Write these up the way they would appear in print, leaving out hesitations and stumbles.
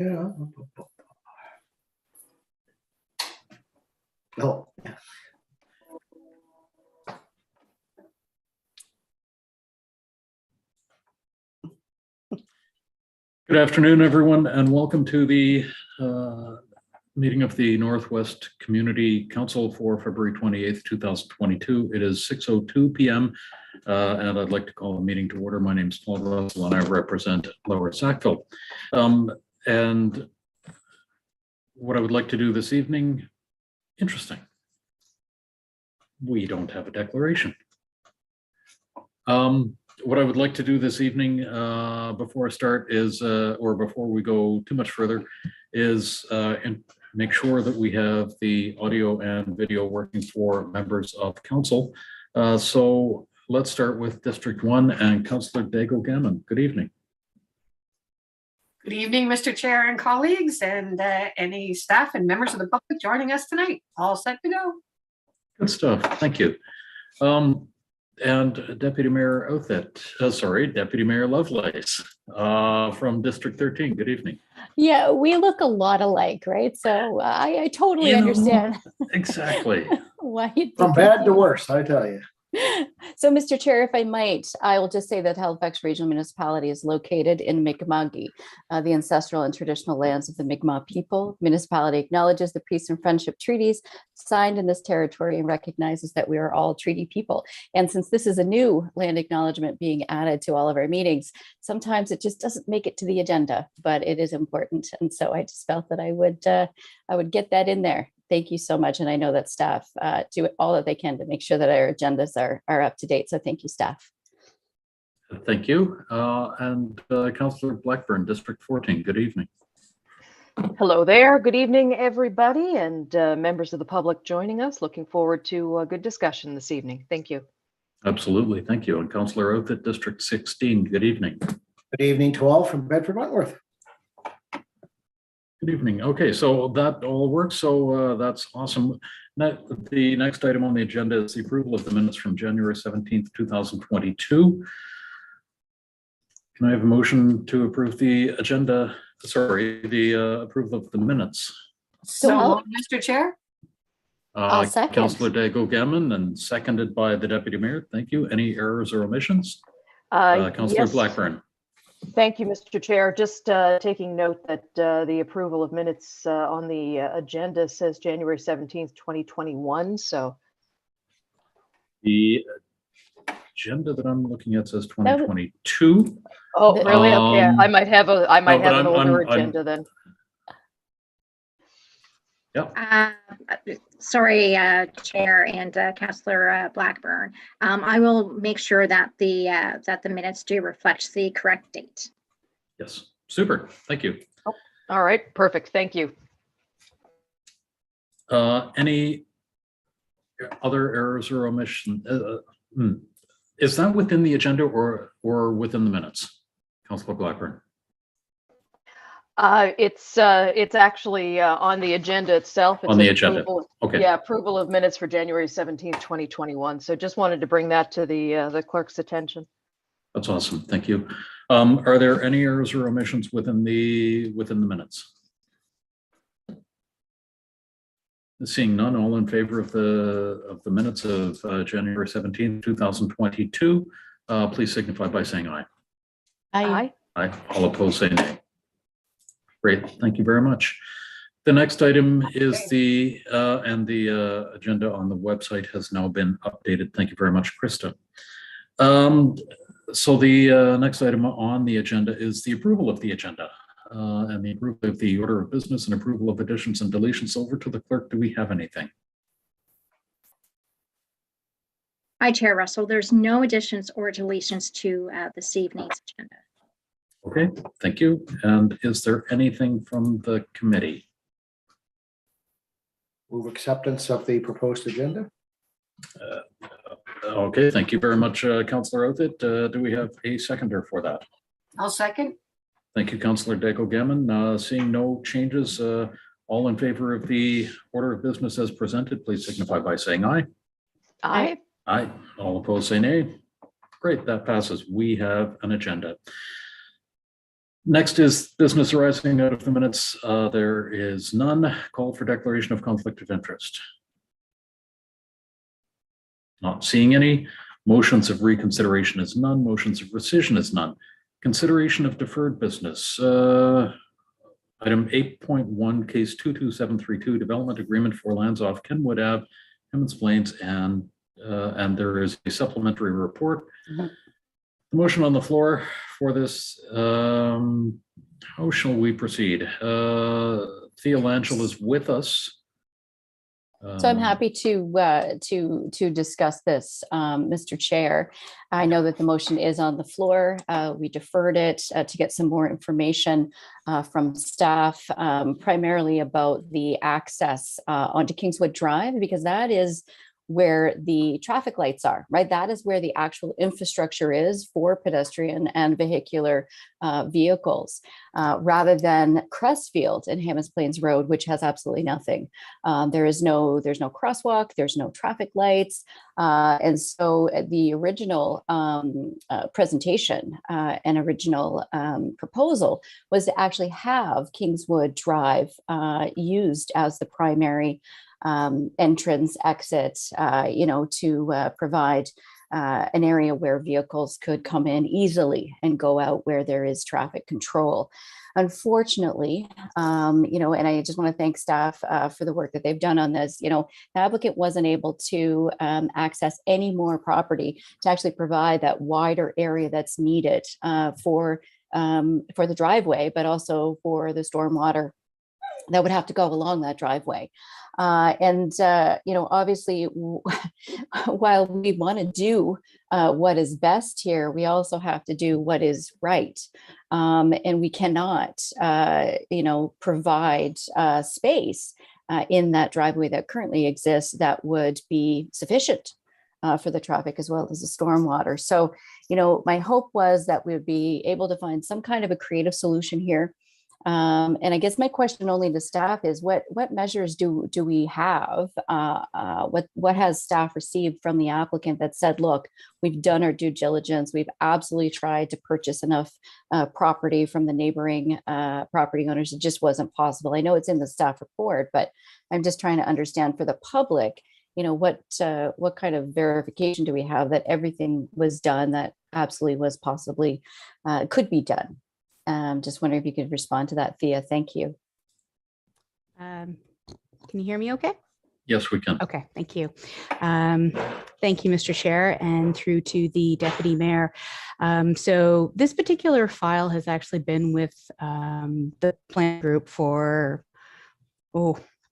Yeah. Oh, yeah. Good afternoon, everyone, and welcome to the meeting of the Northwest Community Council for February 28th, 2022. It is 6:02 p.m. And I'd like to call the meeting to order. My name is Paul Russell and I represent Lower Sackville. And what I would like to do this evening, interesting. We don't have a declaration. What I would like to do this evening before I start is, or before we go too much further, is make sure that we have the audio and video working for members of council. So let's start with District 1 and Councillor Dago Gammon. Good evening. Good evening, Mr. Chair and colleagues, and any staff and members of the public joining us tonight. All set to go. Good stuff. Thank you. And Deputy Mayor Deputy Mayor Lovelace from District 13. Good evening. Yeah, we look a lot alike, right? So I totally understand. Exactly. Why you'd From bad to worse, I tell you. So, Mr. Chair, if I might, I will just say that Halifax Regional Municipality is located in Mi'kmaq, the ancestral and traditional lands of the Mi'kmaq people. Municipality acknowledges the peace and friendship treaties signed in this territory and recognizes that we are all treaty people. And since this is a new land acknowledgement being added to all of our meetings, sometimes it just doesn't make it to the agenda, but it is important. And so I just felt that I would get that in there. Thank you so much. And I know that staff do all that they can to make sure that our agendas are up to date. So thank you, staff. Thank you. And Councillor Blackburn, District 14, good evening. Hello there. Good evening, everybody, and members of the public joining us. Looking forward to a good discussion this evening. Thank you. Absolutely. Thank you. And Councillor Oath at District 16, good evening. Good evening to all from Bedford Wentworth. Good evening. Okay, so that all works. So that's awesome. Now, the next item on the agenda is the approval of the minutes from January 17th, 2022. Can I have a motion to approve the agenda? Sorry, the approval of the minutes. So, Mr. Chair. I'll second. Councillor Dago Gammon and seconded by the Deputy Mayor. Thank you. Any errors or omissions? Councillor Yes. Blackburn. Thank you, Mr. Chair. Just taking note that the approval of minutes on the agenda says January 17th, 2021. So The agenda that I'm looking at says 2022. oh, really? Okay, I might have an older I'm agenda then. Yep. Sorry, Chair and Councillor Blackburn. I will make sure that the minutes do reflect the correct date. Yes. Super. Thank you. Oh, all right. Perfect. Thank you. Any other errors or omissions? Is that within the agenda or within the minutes, Councillor Blackburn? It's actually on the agenda itself. It's On the agenda. Okay. Yeah, approval of minutes for January 17th, 2021. So just wanted to bring that to the clerk's attention. That's awesome. Thank you. Are there any errors or omissions within the minutes? Seeing none, all in favor of the minutes of January 17th, 2022, please signify by saying aye. Aye. Aye. All opposed, say nay. Great, thank you very much. The next item is the agenda on the website has now been updated. Thank you very much, Krista. So the next item on the agenda is the approval of the agenda and the approval of the order of business and approval of additions and deletions. Over to the clerk. Do we have anything? Hi, Chair Russell. There's no additions or deletions to this evening's agenda. Okay, thank you. And is there anything from the committee? Move acceptance of the proposed agenda. Okay, thank you very much, Councillor Oathit. Do we have a seconder for that? I'll second. Thank you, Councillor Dago Gammon. Seeing no changes, all in favor of the order of business as presented, please signify by saying aye. Aye. Aye. All opposed, say nay. Great, that passes. We have an agenda. Next is business arising out of the minutes. There is none. Call for declaration of conflict of interest. Not seeing any. Motions of reconsideration is none. Motions of rescission is none. Consideration of deferred business. Item 8.1, case 22732, development agreement for lands off Kenwood Ave, Hemmons Plains, and there is a supplementary report. Mhm. The motion on the floor for this, how shall we proceed? Thea Lanchel is with us. So I'm happy to discuss this, Mr. Chair. I know that the motion is on the floor. We deferred it to get some more information from staff, primarily about the access onto Kingswood Drive, because that is where the traffic lights are, right? That is where the actual infrastructure is for pedestrian and vehicular vehicles, rather than Crestfield and Hemmons Plains Road, which has absolutely nothing. There's no crosswalk, there's no traffic lights. And so the original presentation and original proposal was to actually have Kingswood Drive used as the primary entrance, exit, to provide an area where vehicles could come in easily and go out where there is traffic control. Unfortunately, and I just want to thank staff for the work that they've done on this. The applicant wasn't able to access any more property to actually provide that wider area that's needed for the driveway, but also for the stormwater that would have to go along that driveway. Obviously, while we want to do what is best here, we also have to do what is right. And we cannot, provide space in that driveway that currently exists that would be sufficient for the traffic as well as the stormwater. So, my hope was that we would be able to find some kind of a creative solution here. And I guess my question only to staff is what measures do we have? What has staff received from the applicant that said, look, we've done our due diligence. We've absolutely tried to purchase enough property from the neighboring property owners. It just wasn't possible. I know it's in the staff report, but I'm just trying to understand for the public, what kind of verification do we have that everything was done that absolutely was possibly could be done? Just wondering if you could respond to that, Thea. Thank you. Can you hear me okay? Yes, we can. Okay, thank you. Thank you, Mr. Chair, and through to the Deputy Mayor. So this particular file has actually been with the plan group for,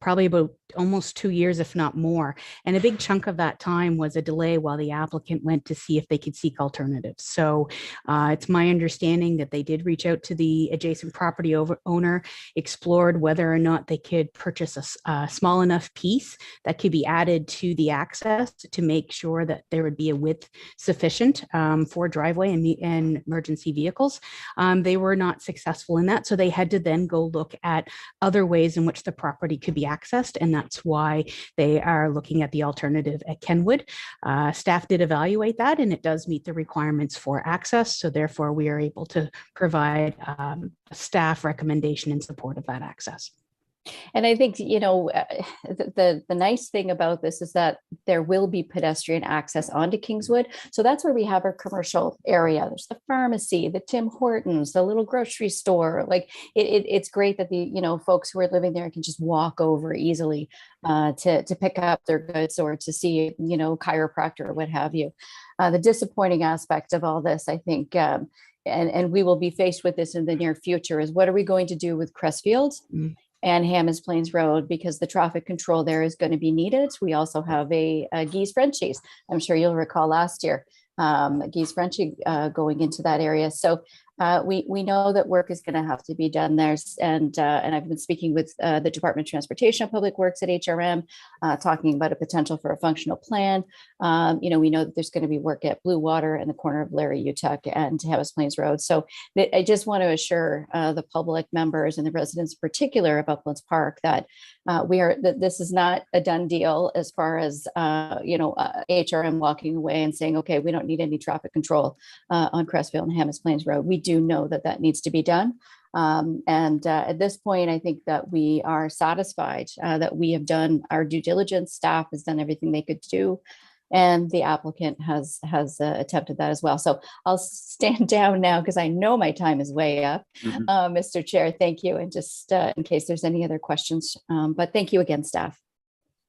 probably about almost 2 years, if not more. And a big chunk of that time was a delay while the applicant went to see if they could seek alternatives. So it's my understanding that they did reach out to the adjacent property owner, explored whether or not they could purchase a small enough piece that could be added to the access to make sure that there would be a width sufficient for driveway and emergency vehicles. They were not successful in that. So they had to then go look at other ways in which the property could be accessed. And that's why they are looking at the alternative at Kenwood. Staff did evaluate that, and it does meet the requirements for access. So therefore, we are able to provide a staff recommendation in support of that access. And I think, the nice thing about this is that there will be pedestrian access onto Kingswood. So that's where we have our commercial area. There's the pharmacy, the Tim Hortons, the little grocery store. Like it's great that the, folks who are living there can just walk over easily to pick up their goods or to see, chiropractor or what have you. The disappointing aspect of all this, I think, and we will be faced with this in the near future, is what are we going to do with Crestfield and Hemmons Plains Road, because the traffic control there is going to be needed. We also have a Geese Frenchies. I'm sure you'll recall last year, Geese Frenchie going into that area. So we know that work is going to have to be done there. And I've been speaking with the Department of Transportation and Public Works at Hrm, talking about a potential for a functional plan. We know that there's going to be work at Blue Water and the corner of Larry Utuck and Hemmons Plains Road. So I just want to assure the public members and the residents in particular of Uplands Park that that this is not a done deal as far as Hrm walking away and saying, okay, we don't need any traffic control on Crestfield and Hemmons Plains Road. We do know that that needs to be done. At this point, I think that we are satisfied that we have done our due diligence. Staff has done everything they could do, and the applicant has attempted that as well. So I'll stand down now because I know my time is way up. Mr. Chair, thank you. And just in case there's any other questions, but thank you again, staff.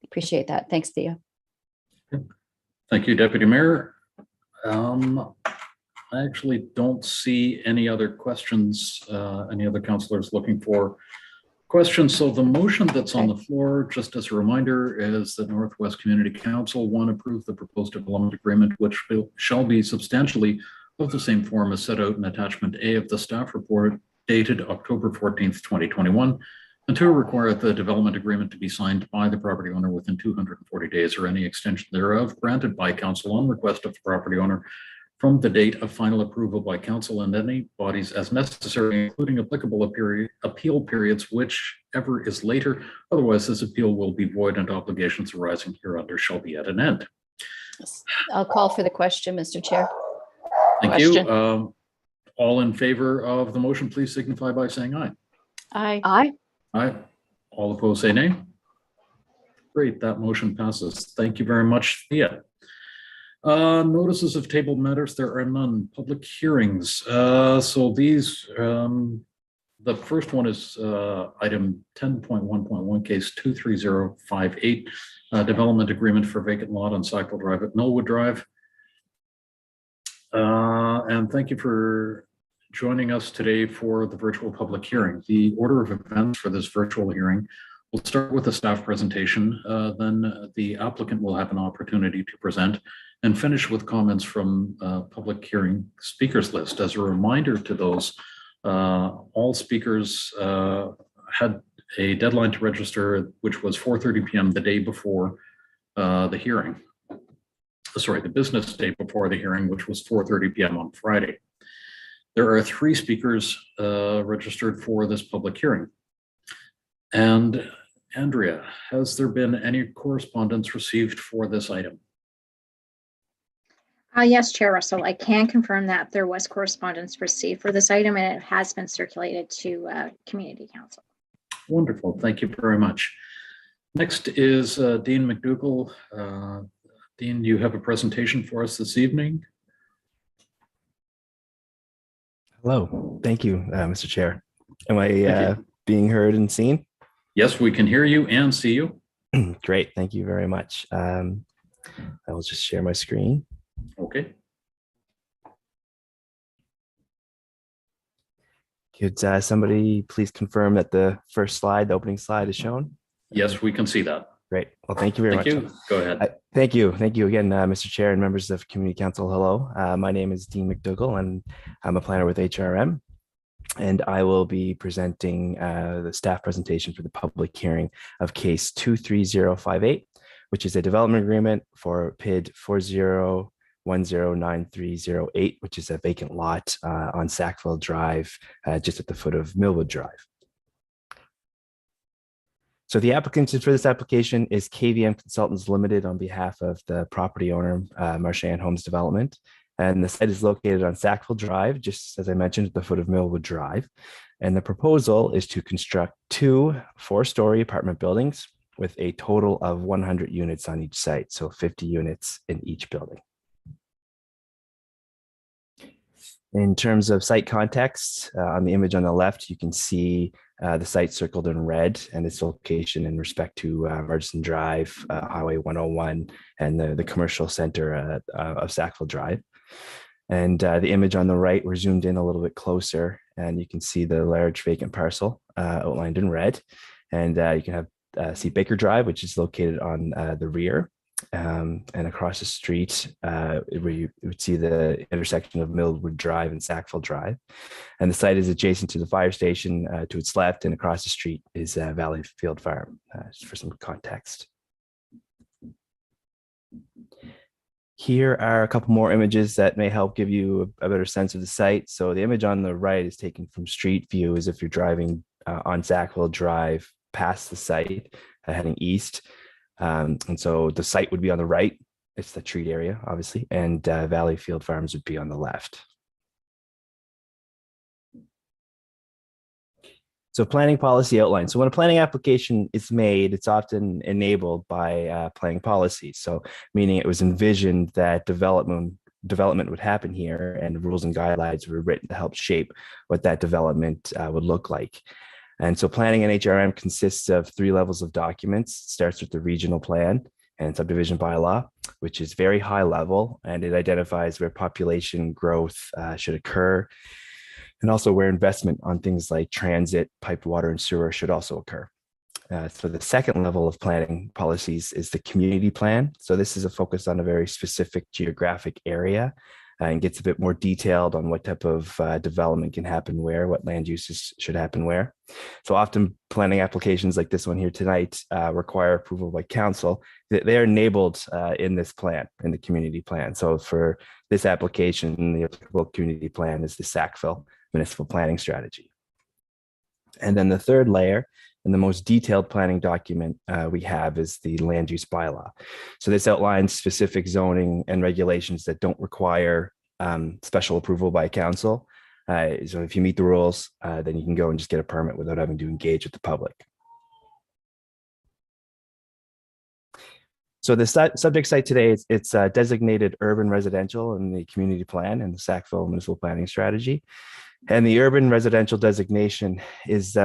Appreciate that. Thanks, Thea. Thank you, Deputy Mayor. I actually don't see any other questions, any other councillors looking for questions. So the motion that's on the floor, just as a reminder, is that Northwest Community Council one, approve the proposed development agreement, which shall be substantially of the same form as set out in attachment A of the staff report dated October 14th, 2021, and two, require the development agreement to be signed by the property owner within 240 days or any extension thereof granted by council on request of the property owner from the date of final approval by council and any bodies as necessary, including applicable appeal periods, whichever is later. Otherwise, this appeal will be void and obligations arising hereunder shall be at an end. I'll call for the question, Mr. Chair. Thank you. All in favor of the motion, please signify by saying aye. Aye. Aye. Aye. All opposed, say nay. Great, that motion passes. Thank you very much, Thea. Notices of tabled matters, there are none. Public hearings. So these, the first one is item 10.1.1, case 23058, development agreement for vacant lot on Sackville Drive at Nolwood Drive. And thank you for joining us today for the virtual public hearing. The order of events for this virtual hearing will start with a staff presentation. Then the applicant will have an opportunity to present and finish with comments from public hearing speakers list. As a reminder to those, all speakers had a deadline to register, which was 4:30 p.m. the day before the hearing. Sorry, the business day before the hearing, which was 4:30 p.m. on Friday. There are 3 speakers registered for this public hearing. And Andrea, has there been any correspondence received for this item? Yes, Chair Russell, I can confirm that there was correspondence received for this item and it has been circulated to Community Council. Wonderful, thank you very much. Next is Dean McDougall. Dean, you have a presentation for us this evening. Hello, thank you, Mr. Chair. Am I being heard and seen? Yes, we can hear you and see you. Great, thank you very much. I will just share my screen. Okay. Could somebody please confirm that the first slide, the opening slide, is shown? Yes, we can see that. Great. Well, thank you very much. Thank you. Go ahead. Thank you. Thank you again, Mr. Chair and members of Community Council. Hello. My name is Dean McDougall and I'm a planner with HRM. And I will be presenting the staff presentation for the public hearing of case 23058, which is a development agreement for PID 40109308, which is a vacant lot on Sackville Drive, just at the foot of Millwood Drive. So the applicant for this application is KVM Consultants Limited on behalf of the property owner, Marchand Homes Development. And the site is located on Sackville Drive, just as I mentioned, at the foot of Millwood Drive. And the proposal is to construct 2 4-story apartment buildings with a total of 100 units on each site, so 50 units in each building. In terms of site context, on the image on the left, you can see the site circled in red and its location in respect to Murchison Drive, Highway 101, and the commercial center of Sackville Drive. And the image on the right, we're zoomed in a little bit closer, and you can see the large vacant parcel outlined in red. And you can see Baker Drive, which is located on the rear. And across the street, where you would see the intersection of Millwood Drive and Sackville Drive. And the site is adjacent to the fire station to its left, and across the street is Valley Field Farm, just for some context. Here are a couple more images that may help give you a better sense of the site. So the image on the right is taken from street view, as if you're driving on Sackville Drive past the site, heading east. And so the site would be on the right. It's the treat area, obviously, and Valley Field Farms would be on the left. So planning policy outline. So when a planning application is made, it's often enabled by planning policy. So meaning it was envisioned that development would happen here, and rules and guidelines were written to help shape what that development would look like. And so planning in HRM consists of 3 levels of documents. It starts with the regional plan and subdivision bylaw, which is very high level, and it identifies where population growth should occur, and also where investment on things like transit, piped water, and sewer should also occur. So the second level of planning policies is the community plan. So this is a focus on a very specific geographic area and gets a bit more detailed on what type of development can happen where, what land uses should happen where. So often planning applications like this one here tonight require approval by council. They are enabled in this plan, in the community plan. So for this application, the applicable community plan is the Sackville municipal planning strategy. And then the third layer and the most detailed planning document we have is the land use bylaw. So this outlines specific zoning and regulations that don't require special approval by council. So if you meet the rules, then you can go and just get a permit without having to engage with the public. So the subject site today, it's designated urban residential in the community plan and the Sackville municipal planning strategy. And the urban residential designation is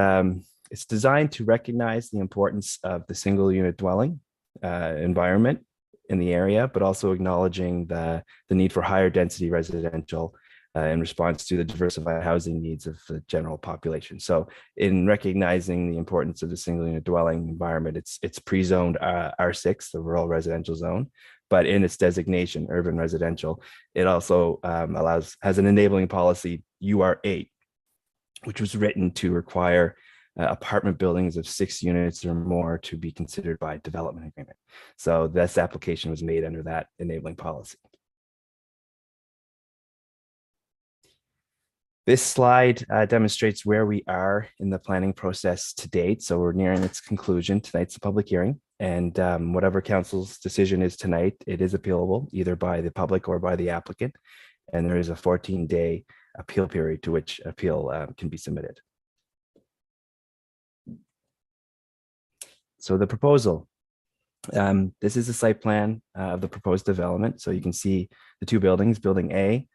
it's designed to recognize the importance of the single unit dwelling environment in the area, but also acknowledging the need for higher density residential in response to the diversified housing needs of the general population. So in recognizing the importance of the single unit dwelling environment, it's pre-zoned R6, the rural residential zone, but in its designation, urban residential, it also has an enabling policy, UR8, which was written to require apartment buildings of 6 units or more to be considered by development agreement. So this application was made under that enabling policy. This slide demonstrates where we are in the planning process to date. So we're nearing its conclusion. Tonight's a public hearing, and whatever council's decision is tonight, it is appealable either by the public or by the applicant. And there is a 14-day appeal period to which appeal can be submitted. So the proposal, this is a site plan of the proposed development. So you can see the 2 buildings, building A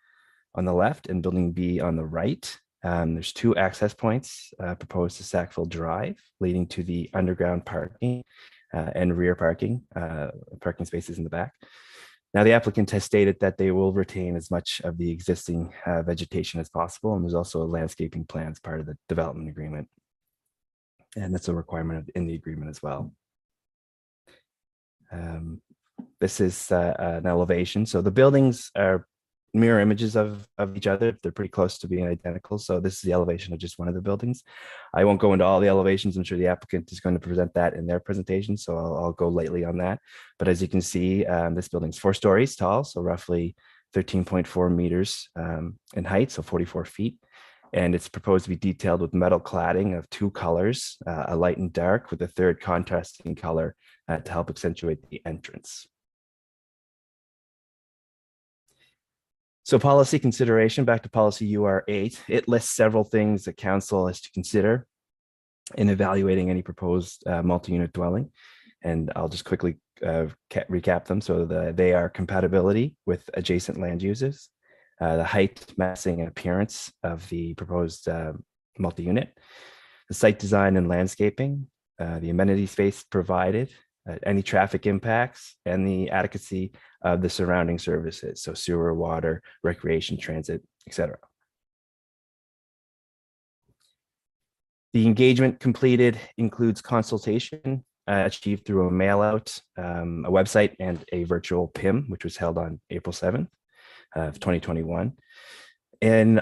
on the left and building B on the right. There's 2 access points proposed to Sackville Drive, leading to the underground parking and rear parking spaces in the back. Now, the applicant has stated that they will retain as much of the existing vegetation as possible, and there's also a landscaping plan as part of the development agreement. And that's a requirement in the agreement as well. This is an elevation. So the buildings are mirror images of each other. They're pretty close to being identical. So this is the elevation of just one of the buildings. I won't go into all the elevations. I'm sure the applicant is going to present that in their presentation, so I'll go lightly on that. But as you can see, this building's 4 stories tall, so roughly 13.4 meters in height, so 44 feet. And it's proposed to be detailed with metal cladding of 2 colors, a light and dark, with a third contrasting color to help accentuate the entrance. So policy consideration, back to policy UR8, it lists several things that council has to consider in evaluating any proposed multi-unit dwelling. And I'll just quickly recap them. So they are compatibility with adjacent land uses, the height, massing, and appearance of the proposed multi-unit, the site design and landscaping, the amenity space provided, any traffic impacts, and the adequacy of the surrounding services, so sewer, water, recreation, transit, etc. The engagement completed includes consultation achieved through a mail out, a website, and a virtual PIM, which was held on April 7th of 2021. And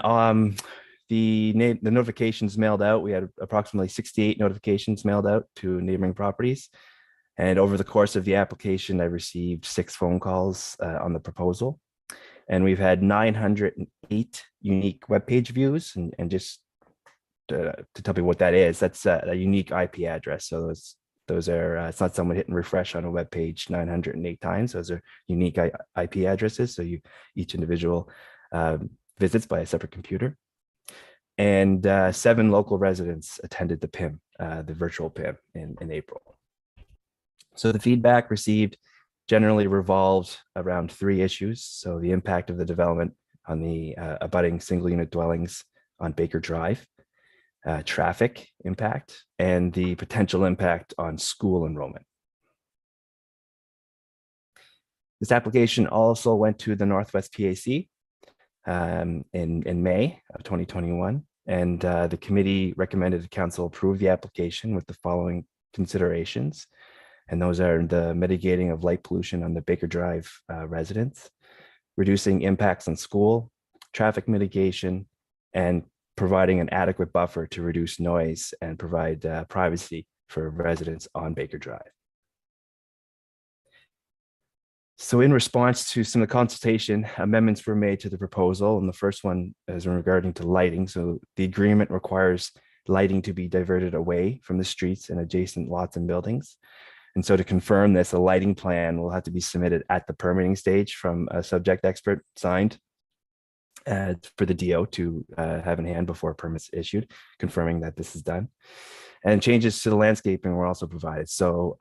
the notifications mailed out, we had approximately 68 notifications mailed out to neighboring properties. And over the course of the application, I received 6 phone calls on the proposal. And we've had 908 unique web page views. And just to tell people what that is, that's a unique IP address. So those are, it's not someone hitting refresh on a web page 908 times. Those are unique IP addresses. So each individual visits by a separate computer. and 7 local residents attended the PIM, the virtual PIM in April. So the feedback received generally revolved around 3 issues. So the impact of the development on the abutting single unit dwellings on Baker Drive, traffic impact, and the potential impact on school enrollment. This application also went to the Northwest PAC in May of 2021, and the committee recommended the council approve the application with the following considerations. And those are the mitigating of light pollution on the Baker Drive residents, reducing impacts on school, traffic mitigation, and providing an adequate buffer to reduce noise and provide privacy for residents on Baker Drive. So in response to some of the consultation, amendments were made to the proposal, and the first one is regarding to lighting. So the agreement requires lighting to be diverted away from the streets and adjacent lots and buildings. And so to confirm this, a lighting plan will have to be submitted at the permitting stage from a subject expert signed for the DO to have in hand before permits issued, confirming that this is done. And changes to the landscaping were also provided. So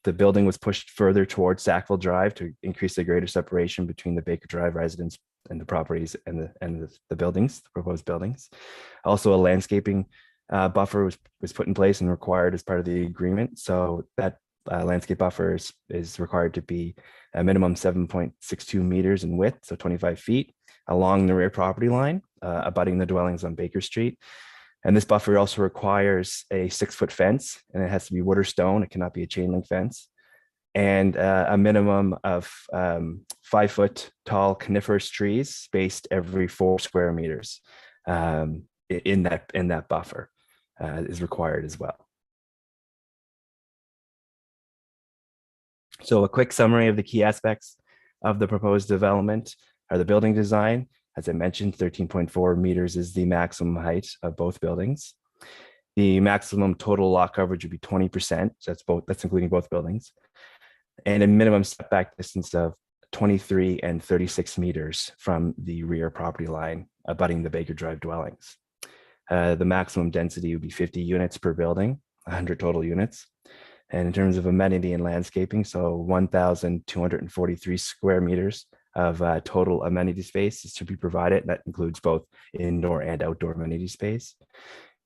the building was pushed further towards Sackville Drive to increase the greater separation between the Baker Drive residents and the properties and the buildings, the proposed buildings. Also, a landscaping buffer was put in place and required as part of the agreement. So that landscape buffer is required to be a minimum 7.62 meters in width, so 25 feet, along the rear property line, abutting the dwellings on Baker Street. And this buffer also requires a 6-foot fence, and it has to be wood or stone. It cannot be a chain link fence. And a minimum of 5-foot tall coniferous trees spaced every 4 square meters in that buffer is required as well. So a quick summary of the key aspects of the proposed development are the building design. As I mentioned, 13.4 meters is the maximum height of both buildings. The maximum total lot coverage would be 20%. So that's including both buildings. And a minimum setback distance of 23 and 36 meters from the rear property line abutting the Baker Drive dwellings. The maximum density would be 50 units per building, 100 total units. And in terms of amenity and landscaping, so 1,243 square meters of total amenity space is to be provided. That includes both indoor and outdoor amenity space.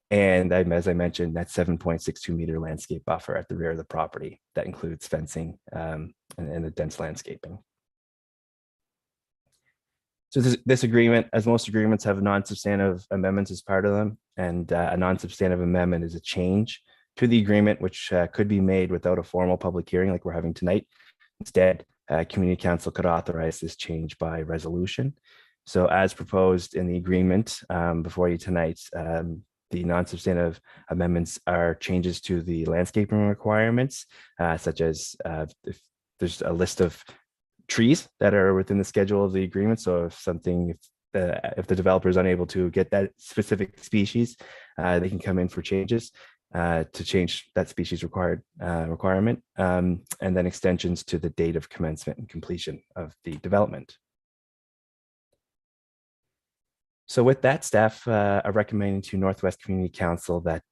And as I mentioned, that 7.62 meter landscape buffer at the rear of the property. That includes fencing and the dense landscaping. So this agreement, as most agreements, have non-substantive amendments as part of them. And a non-substantive amendment is a change to the agreement, which could be made without a formal public hearing like we're having tonight. Instead, Community Council could authorize this change by resolution. So as proposed in the agreement before you tonight, the non-substantive amendments are changes to the landscaping requirements, such as if there's a list of trees that are within the schedule of the agreement. So if the developer is unable to get that specific species, they can come in for changes to change that species requirement, and then extensions to the date of commencement and completion of the development. So with that, staff are recommending to Northwest Community Council that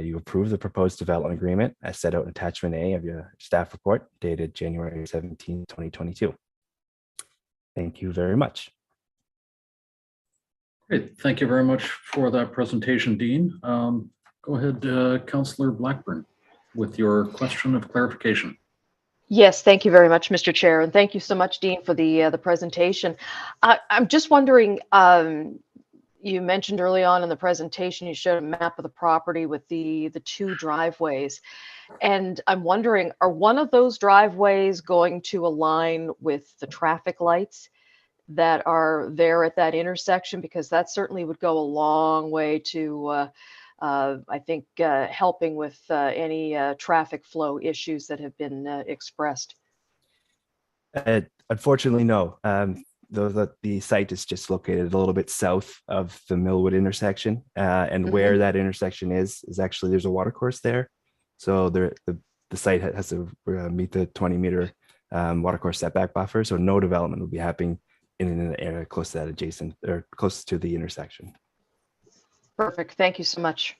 you approve the proposed development agreement as set out in attachment A of your staff report dated January 17, 2022. Thank you very much. Great. Thank you very much for that presentation, Dean. Go ahead, Councillor Blackburn, with your question of clarification. Yes, thank you very much, Mr. Chair, and thank you so much, Dean, for the presentation. I'm just wondering, you mentioned early on in the presentation, you showed a map of the property with the 2 driveways, and I'm wondering, are one of those driveways going to align with the traffic lights that are there at that intersection? Because that certainly would go a long way to I think helping with any traffic flow issues that have been expressed. Unfortunately, no. The site is just located a little bit south of the Millwood intersection, and where that intersection is actually there's a watercourse there. So the site has to meet the 20-meter watercourse setback buffer. So no development will be happening in an area close to that adjacent or close to the intersection. Perfect. Thank you so much.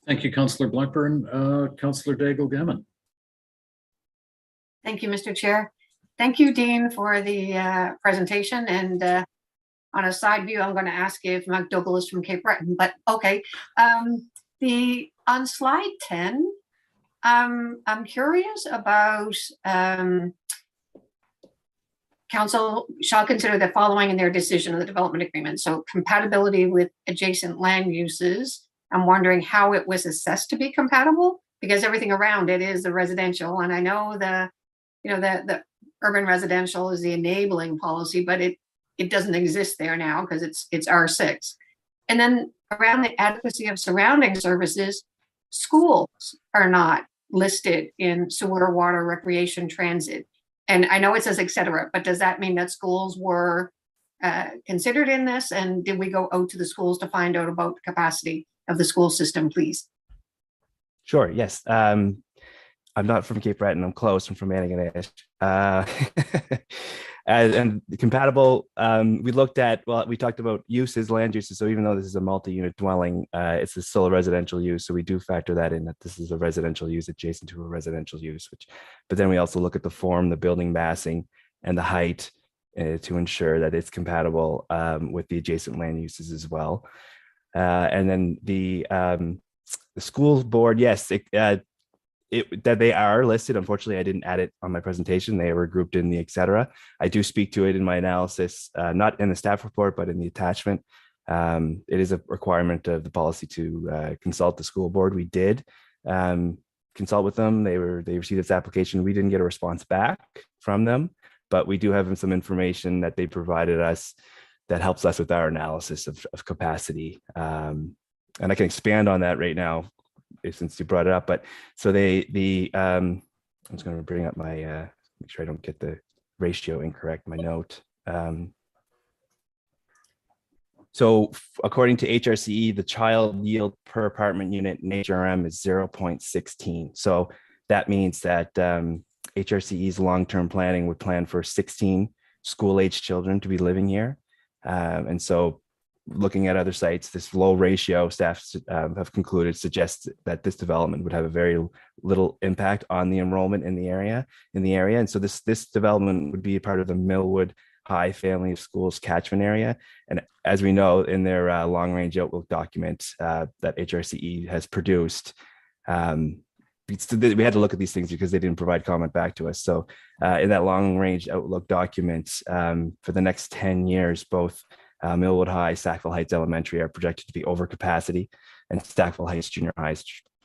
Thank you, Councillor Blackburn. Councillor Daigle Gammon. Thank you, Mr. Chair. Thank you, Dean, for the presentation. And on a side view, I'm going to ask if McDougall is from Cape Breton, but okay. On slide 10, I'm curious about council shall consider the following in their decision of the development agreement. So compatibility with adjacent land uses. I'm wondering how it was assessed to be compatible, because everything around it is the residential. And I know the urban residential is the enabling policy, but it doesn't exist there now because it's R6. And then around the adequacy of surrounding services, schools are not listed in sewer, water, recreation, transit. And I know it says et cetera, but does that mean that schools were considered in this? And did we go out to the schools to find out about the capacity of the school system, please? Sure. Yes. I'm not from Cape Breton. I'm close. I'm from Antigonish. And compatible. We looked at, well, we talked about uses, land uses. So even though this is a multi-unit dwelling, it's still a residential use. So we do factor that in, that this is a residential use adjacent to a residential use. But then we also look at the form, the building massing, and the height to ensure that it's compatible with the adjacent land uses as well. And then the school board, yes, that they are listed. Unfortunately, I didn't add it on my presentation. They were grouped in the et cetera. I do speak to it in my analysis, not in the staff report, but in the attachment. It is a requirement of the policy to consult the school board. We did consult with them. They received this application. We didn't get a response back from them, but we do have some information that they provided us that helps us with our analysis of capacity. And I can expand on that right now, since you brought it up. But so I'm just going to bring up my, make sure I don't get the ratio incorrect, my note. So according to HRCE, the child yield per apartment unit in Hrm is 0.16. So that means that HRCE's long-term planning would plan for 16 school-age children to be living here. And so looking at other sites, this low ratio, staff have concluded, suggests that this development would have a very little impact on the enrollment in the area. And so this development would be a part of the Nolwood High Family of Schools catchment area. And as we know, in their long-range outlook document that HRCE has produced, we had to look at these things because they didn't provide comment back to us. So in that long-range outlook document, for the next 10 years, both Millwood High, Sackville Heights Elementary are projected to be over capacity, and Sackville Heights Junior High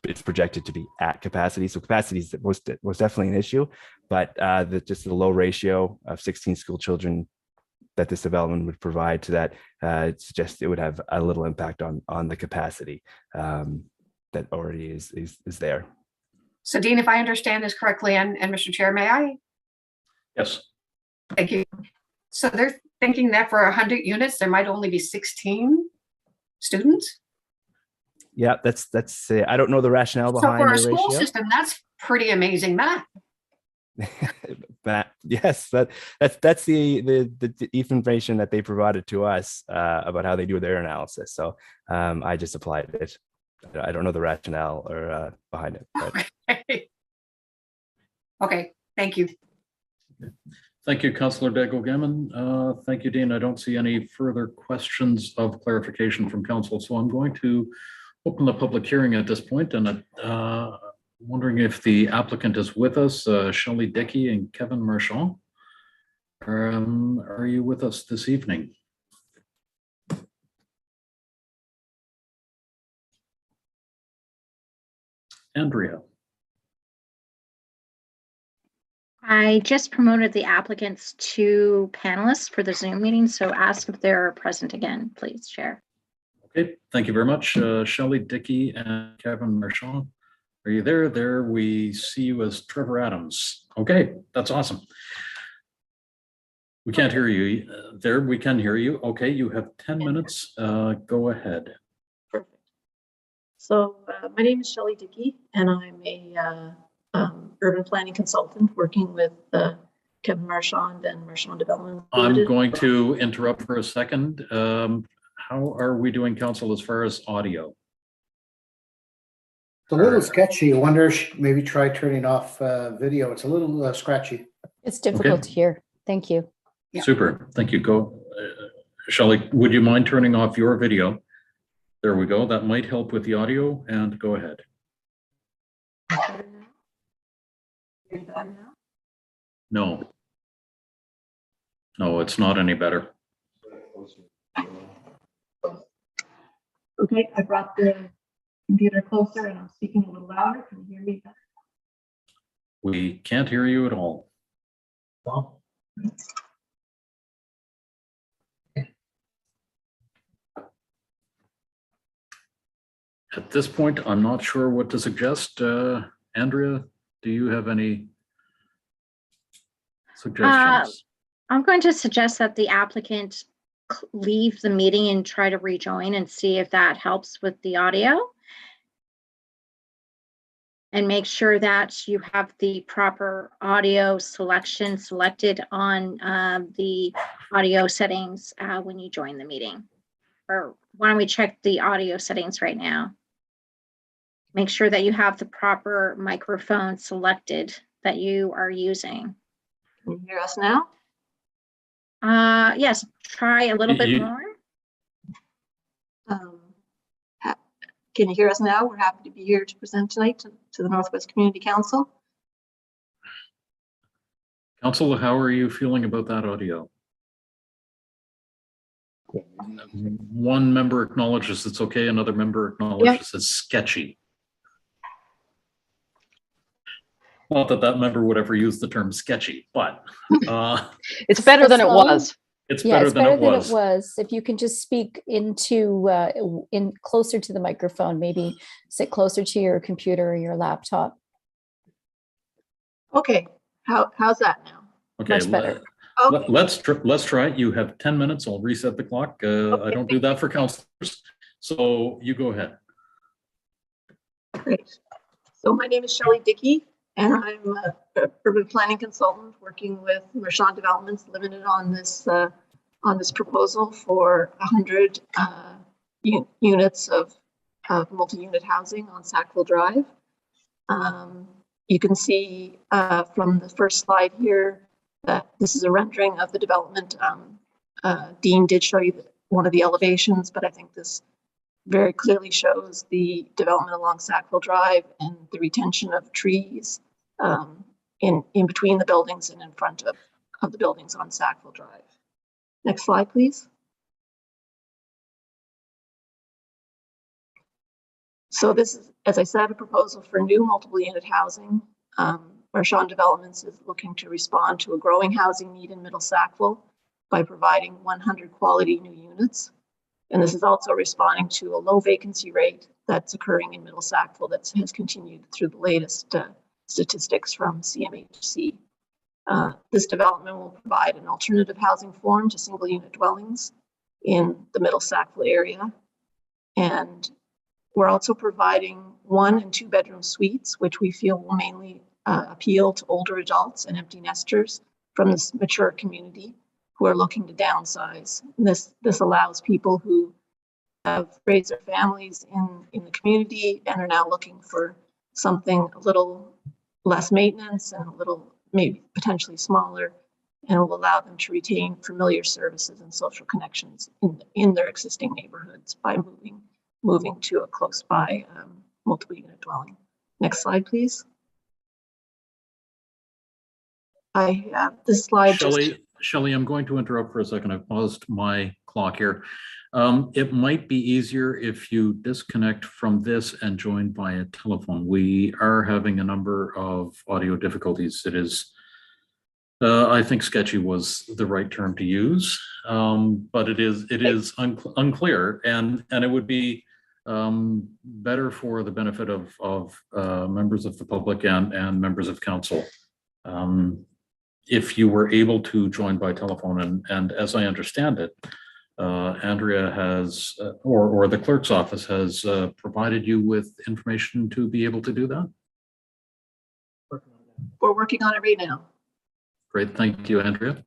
is projected to be at capacity. So capacity is most definitely an issue, but just the low ratio of 16 school children that this development would provide to that, it suggests it would have a little impact on the capacity that already is there. So Dean, if I understand this correctly, and Mr. Chair, may I? Yes. Thank you. So they're thinking that for 100 units, there might only be 16 students? Yeah, that's I don't know the rationale behind so for a the school ratio. system, that's pretty amazing math. Yes, that's the information that they provided to us about how they do their analysis. So I just applied it. I don't know the rationale or behind it. But. Okay. Okay, thank you. Thank you, Councillor Daigle Gammon. Thank you, Dean. I don't see any further questions of clarification from council, so I'm going to open the public hearing at this point, and wondering if the applicant is with us, Shelley Dickey and Kevin Marchand. Are you with us this evening? Andrea. I just promoted the applicants to panelists for the Zoom meeting, so ask if they're present again, please, Chair. Okay, thank you very much. Shelley Dickey and Kevin Marchand. Are you there? There we see you as Trevor Adams. Okay, that's awesome. We can't hear you. There we can hear you. Okay, you have 10 minutes. Go ahead. Perfect. So my name is Shelley Dickey, and I'm a urban planning consultant working with Kevin Marchand and Marchand Development. I'm going to interrupt for a second. How How are we doing, council, as far as audio? It's a little sketchy. I wonder, maybe try turning off video. It's a little scratchy. It's difficult to hear. Thank you. Yeah. Super, thank you. Go, Shelley, would you mind turning off your video? There we go. That might help with the audio, and go ahead. No. No, it's not any better. Okay, I brought the computer closer and I'm speaking a little louder. Can you hear me better? We can't hear you at all. At this point, I'm not sure what to suggest. Andrea, do you have any suggestions? I'm going to suggest that the applicant leave the meeting and try to rejoin and see if that helps with the audio. And make sure that you have the proper audio selection selected on the audio settings when you join the meeting. Or why don't we check the audio settings right now? Make sure that you have the proper microphone selected that you are using. Can you hear us now? Yes, try a little bit more. Can you hear us now? We're happy to be here to present tonight to the Northwest Community Council. Council, how are you feeling about that audio? One member acknowledges it's okay, another member acknowledges it's sketchy. Not that that member would ever use the term sketchy, but It's better than it was. it's Yeah, better it's than better it than was. it was. If you can just speak into in closer to the microphone, maybe sit closer to your computer or your laptop. Okay, how's that now? Okay, Much better. Okay. let's try it. You have 10 minutes. I'll reset the clock. I don't do that for councillors. So you go ahead. Great. So my name is Shelley Dickey, and I'm an urban planning consultant working with Hrm Developments Limited on this proposal for 100 units of multi-unit housing on Sackville Drive. You can see from the first slide here that this is a rendering of the development. Dean did show you one of the elevations, but I think this very clearly shows the development along Sackville Drive and the retention of trees in between the buildings and in front of the buildings on Sackville Drive. Next slide, please. So this is, as I said, a proposal for new multiple unit housing. Hrm Developments is looking to respond to a growing housing need in Middle Sackville by providing 100 quality new units. And this is also responding to a low vacancy rate that's occurring in Middle Sackville that has continued through the latest statistics from CMHC. This development will provide an alternative housing form to single unit dwellings in the Middle Sackville area. And we're also providing 1 and 2 bedroom suites, which we feel will mainly appeal to older adults and empty nesters from this mature community who are looking to downsize. This allows people who have raised their families in the community and are now looking for something a little less maintenance and a little maybe potentially smaller, and will allow them to retain familiar services and social connections in their existing neighborhoods by moving to a close by multiple unit dwelling. Next slide, please. I have this slide. Shelley, I'm going to interrupt for a second. I've paused my clock here. It might be easier if you disconnect from this and join via telephone. We are having a number of audio difficulties. It is, I think sketchy was the right term to use, but it is unclear, and it would be better for the benefit of members of the public and members of council if you were able to join by telephone. And as I understand it, Andrea has, or the clerk's office has provided you with information to be able to do that? We're working on it right now. Great, thank you, Andrea.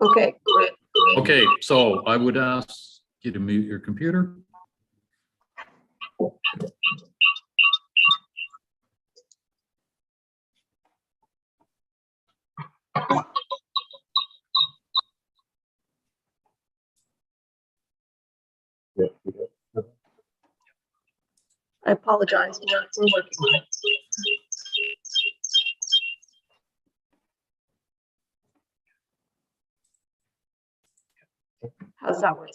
Okay, great. Okay, so I would ask you to mute your computer. I apologize. We're working on it. How's that work?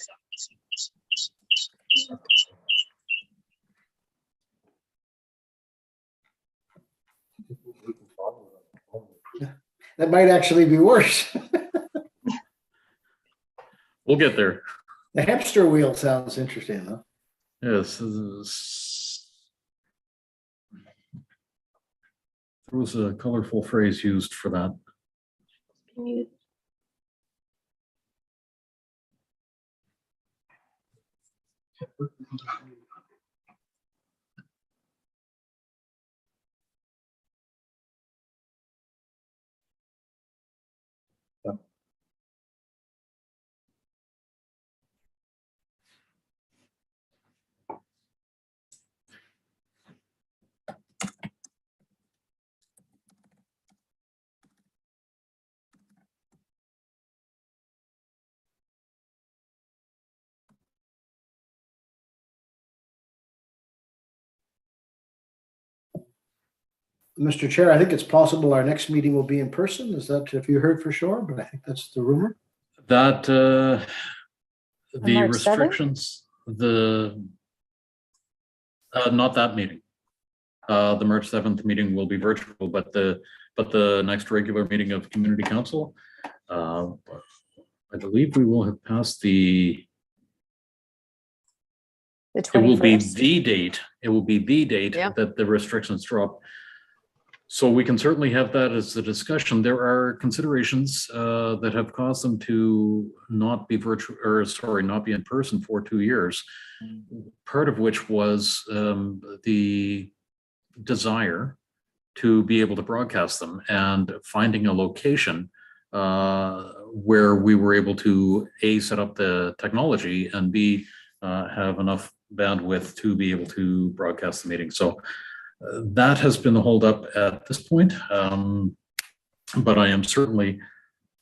That might actually be worse. We'll get there. The hamster wheel sounds interesting, though. Yes. There was a colorful phrase used for that. Can you? Mr. Chair, I think it's possible our next meeting will be in person. Is that, if you heard for sure, but I think that's the rumor. That the March 7th? restrictions, not that meeting. The March 7th meeting will be virtual, but the next regular meeting of Community Council, I believe we will have passed the. The It will be 21st. the date. It will be the date Yeah. that the restrictions drop. So we can certainly have that as a discussion. There are considerations that have caused them to not be virtual, or sorry, not be in person for 2 years. Part of which was the desire to be able to broadcast them and finding a location where we were able to A, set up the technology, and B, have enough bandwidth to be able to broadcast the meeting. So that has been the holdup at this point. But I am certainly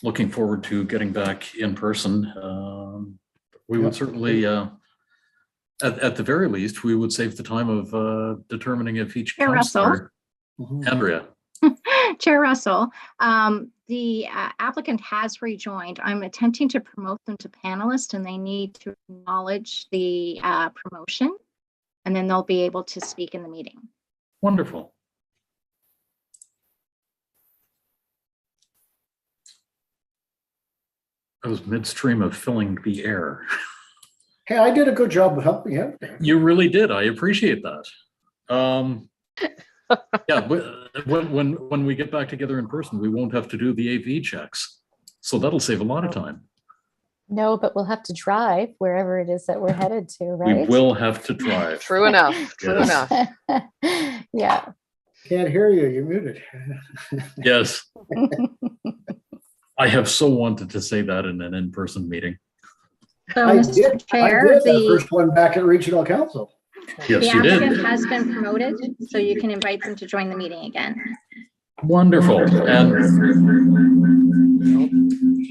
looking forward to getting back in person. We would certainly, at the very least, we would save the time of determining if each Chair Russell. councillor, Mhm. Andrea. Chair Russell, the applicant has rejoined. I'm attempting to promote them to panelists and they need to acknowledge the promotion, and then they'll be able to speak in the meeting. Wonderful. I was midstream of filling the air. Hey, I did a good job of helping out there. You really did. I appreciate that. Yeah, when we get back together in person, we won't have to do the AV checks. So that'll save a lot of time. No, but we'll have to drive wherever it is that we're headed to, We right? will have to drive. True enough. True Yes. enough. Yeah. Can't hear you, you're muted. Yes. I have so wanted to say that in an in-person meeting. So, I Mr. did Chair, the the first one back at Regional Council. Yes, the you did. applicant has been promoted, so you can invite them to join the meeting again. Wonderful. And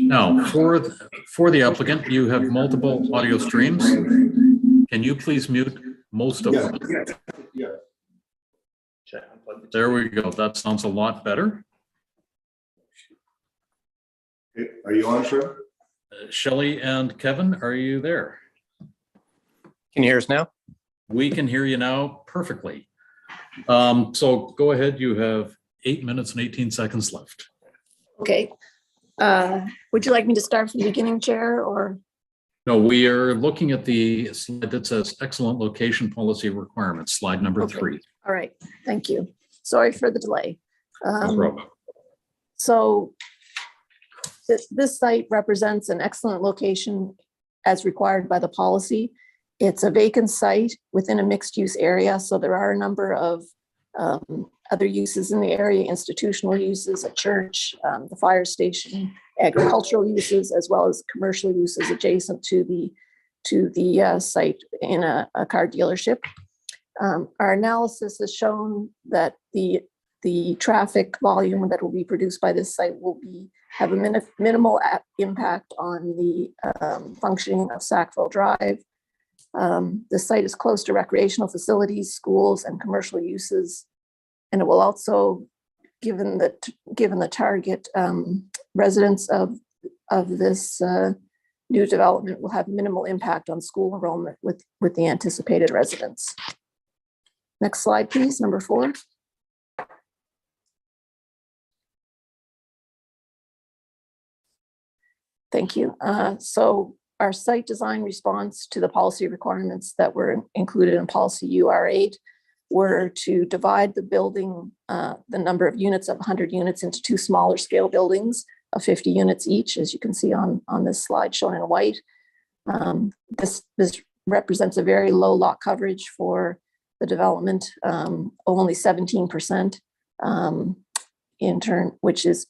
now for the applicant, you have multiple audio streams. Can you please mute most of them? There we go. That sounds a lot better. Okay, are you on, sir? Shelley and Kevin, are you there? Can you hear us now? We can hear you now perfectly. So go ahead. You have 8 minutes and 18 seconds left. Okay. Would you like me to start from the beginning, Chair, or? No, we are looking at the slide that says excellent location policy requirements, slide number Okay. 3. All right, thank you. Sorry for the delay. No problem. So this site represents an excellent location as required by the policy. It's a vacant site within a mixed-use area, so there are a number of Other uses in the area, institutional uses, a church, the fire station, agricultural uses, as well as commercial uses adjacent to the site in a car dealership. Our analysis has shown that the traffic volume that will be produced by this site will have a minimal impact on the functioning of Sackville Drive. The site is close to recreational facilities, schools, and commercial uses, and it will also, given the target residents of this new development, will have minimal impact on school enrollment with the anticipated residents. Next slide, please, number 4. Thank you. So our site design response to the policy requirements that were included in policy UR8 were to divide the building, the number of units of 100 units into 2 smaller scale buildings of 50 units each, as you can see on this slide shown in white. This represents a very low lot coverage for the development, only 17% in turn, which is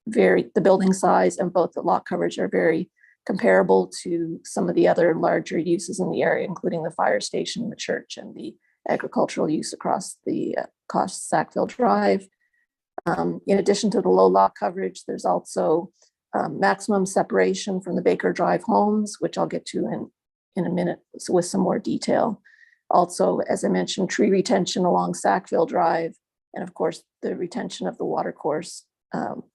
the building size and both the lot coverage are very comparable to some of the other larger uses in the area, including the fire station, the church, and the agricultural use across Sackville Drive. In addition to the low lot coverage, there's also maximum separation from the Baker Drive homes, which I'll get to in a minute with some more detail. Also, as I mentioned, tree retention along Sackville Drive, and of course, the retention of the watercourse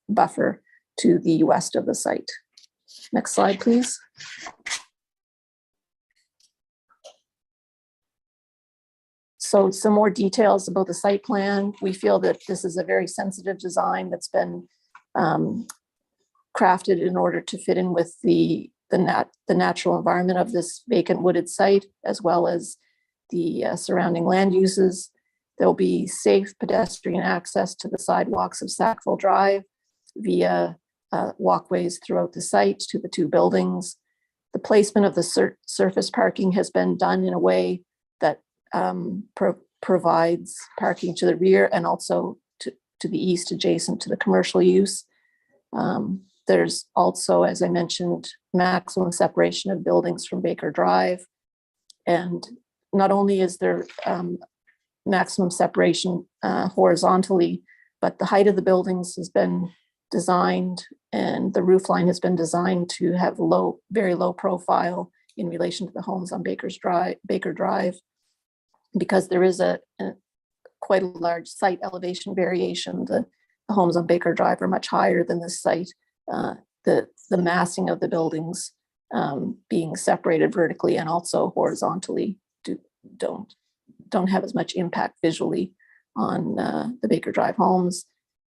buffer to the west of the site. Next slide, please. So some more details about the site plan. We feel that this is a very sensitive design that's been crafted in order to fit in with the natural environment of this vacant wooded site, as well as the surrounding land uses. There'll be safe pedestrian access to the sidewalks of Sackville Drive via walkways throughout the site to the 2 buildings. The placement of the surface parking has been done in a way that provides parking to the rear and also to the east adjacent to the commercial use. There's also, as I mentioned, maximum separation of buildings from Baker Drive. And not only is there maximum separation horizontally, but the height of the buildings has been designed and the roof line has been designed to have very low profile in relation to the homes on Baker Drive, because there is quite a large site elevation variation. The homes on Baker Drive are much higher than this site. The massing of the buildings being separated vertically and also horizontally don't have as much impact visually on the Baker Drive homes.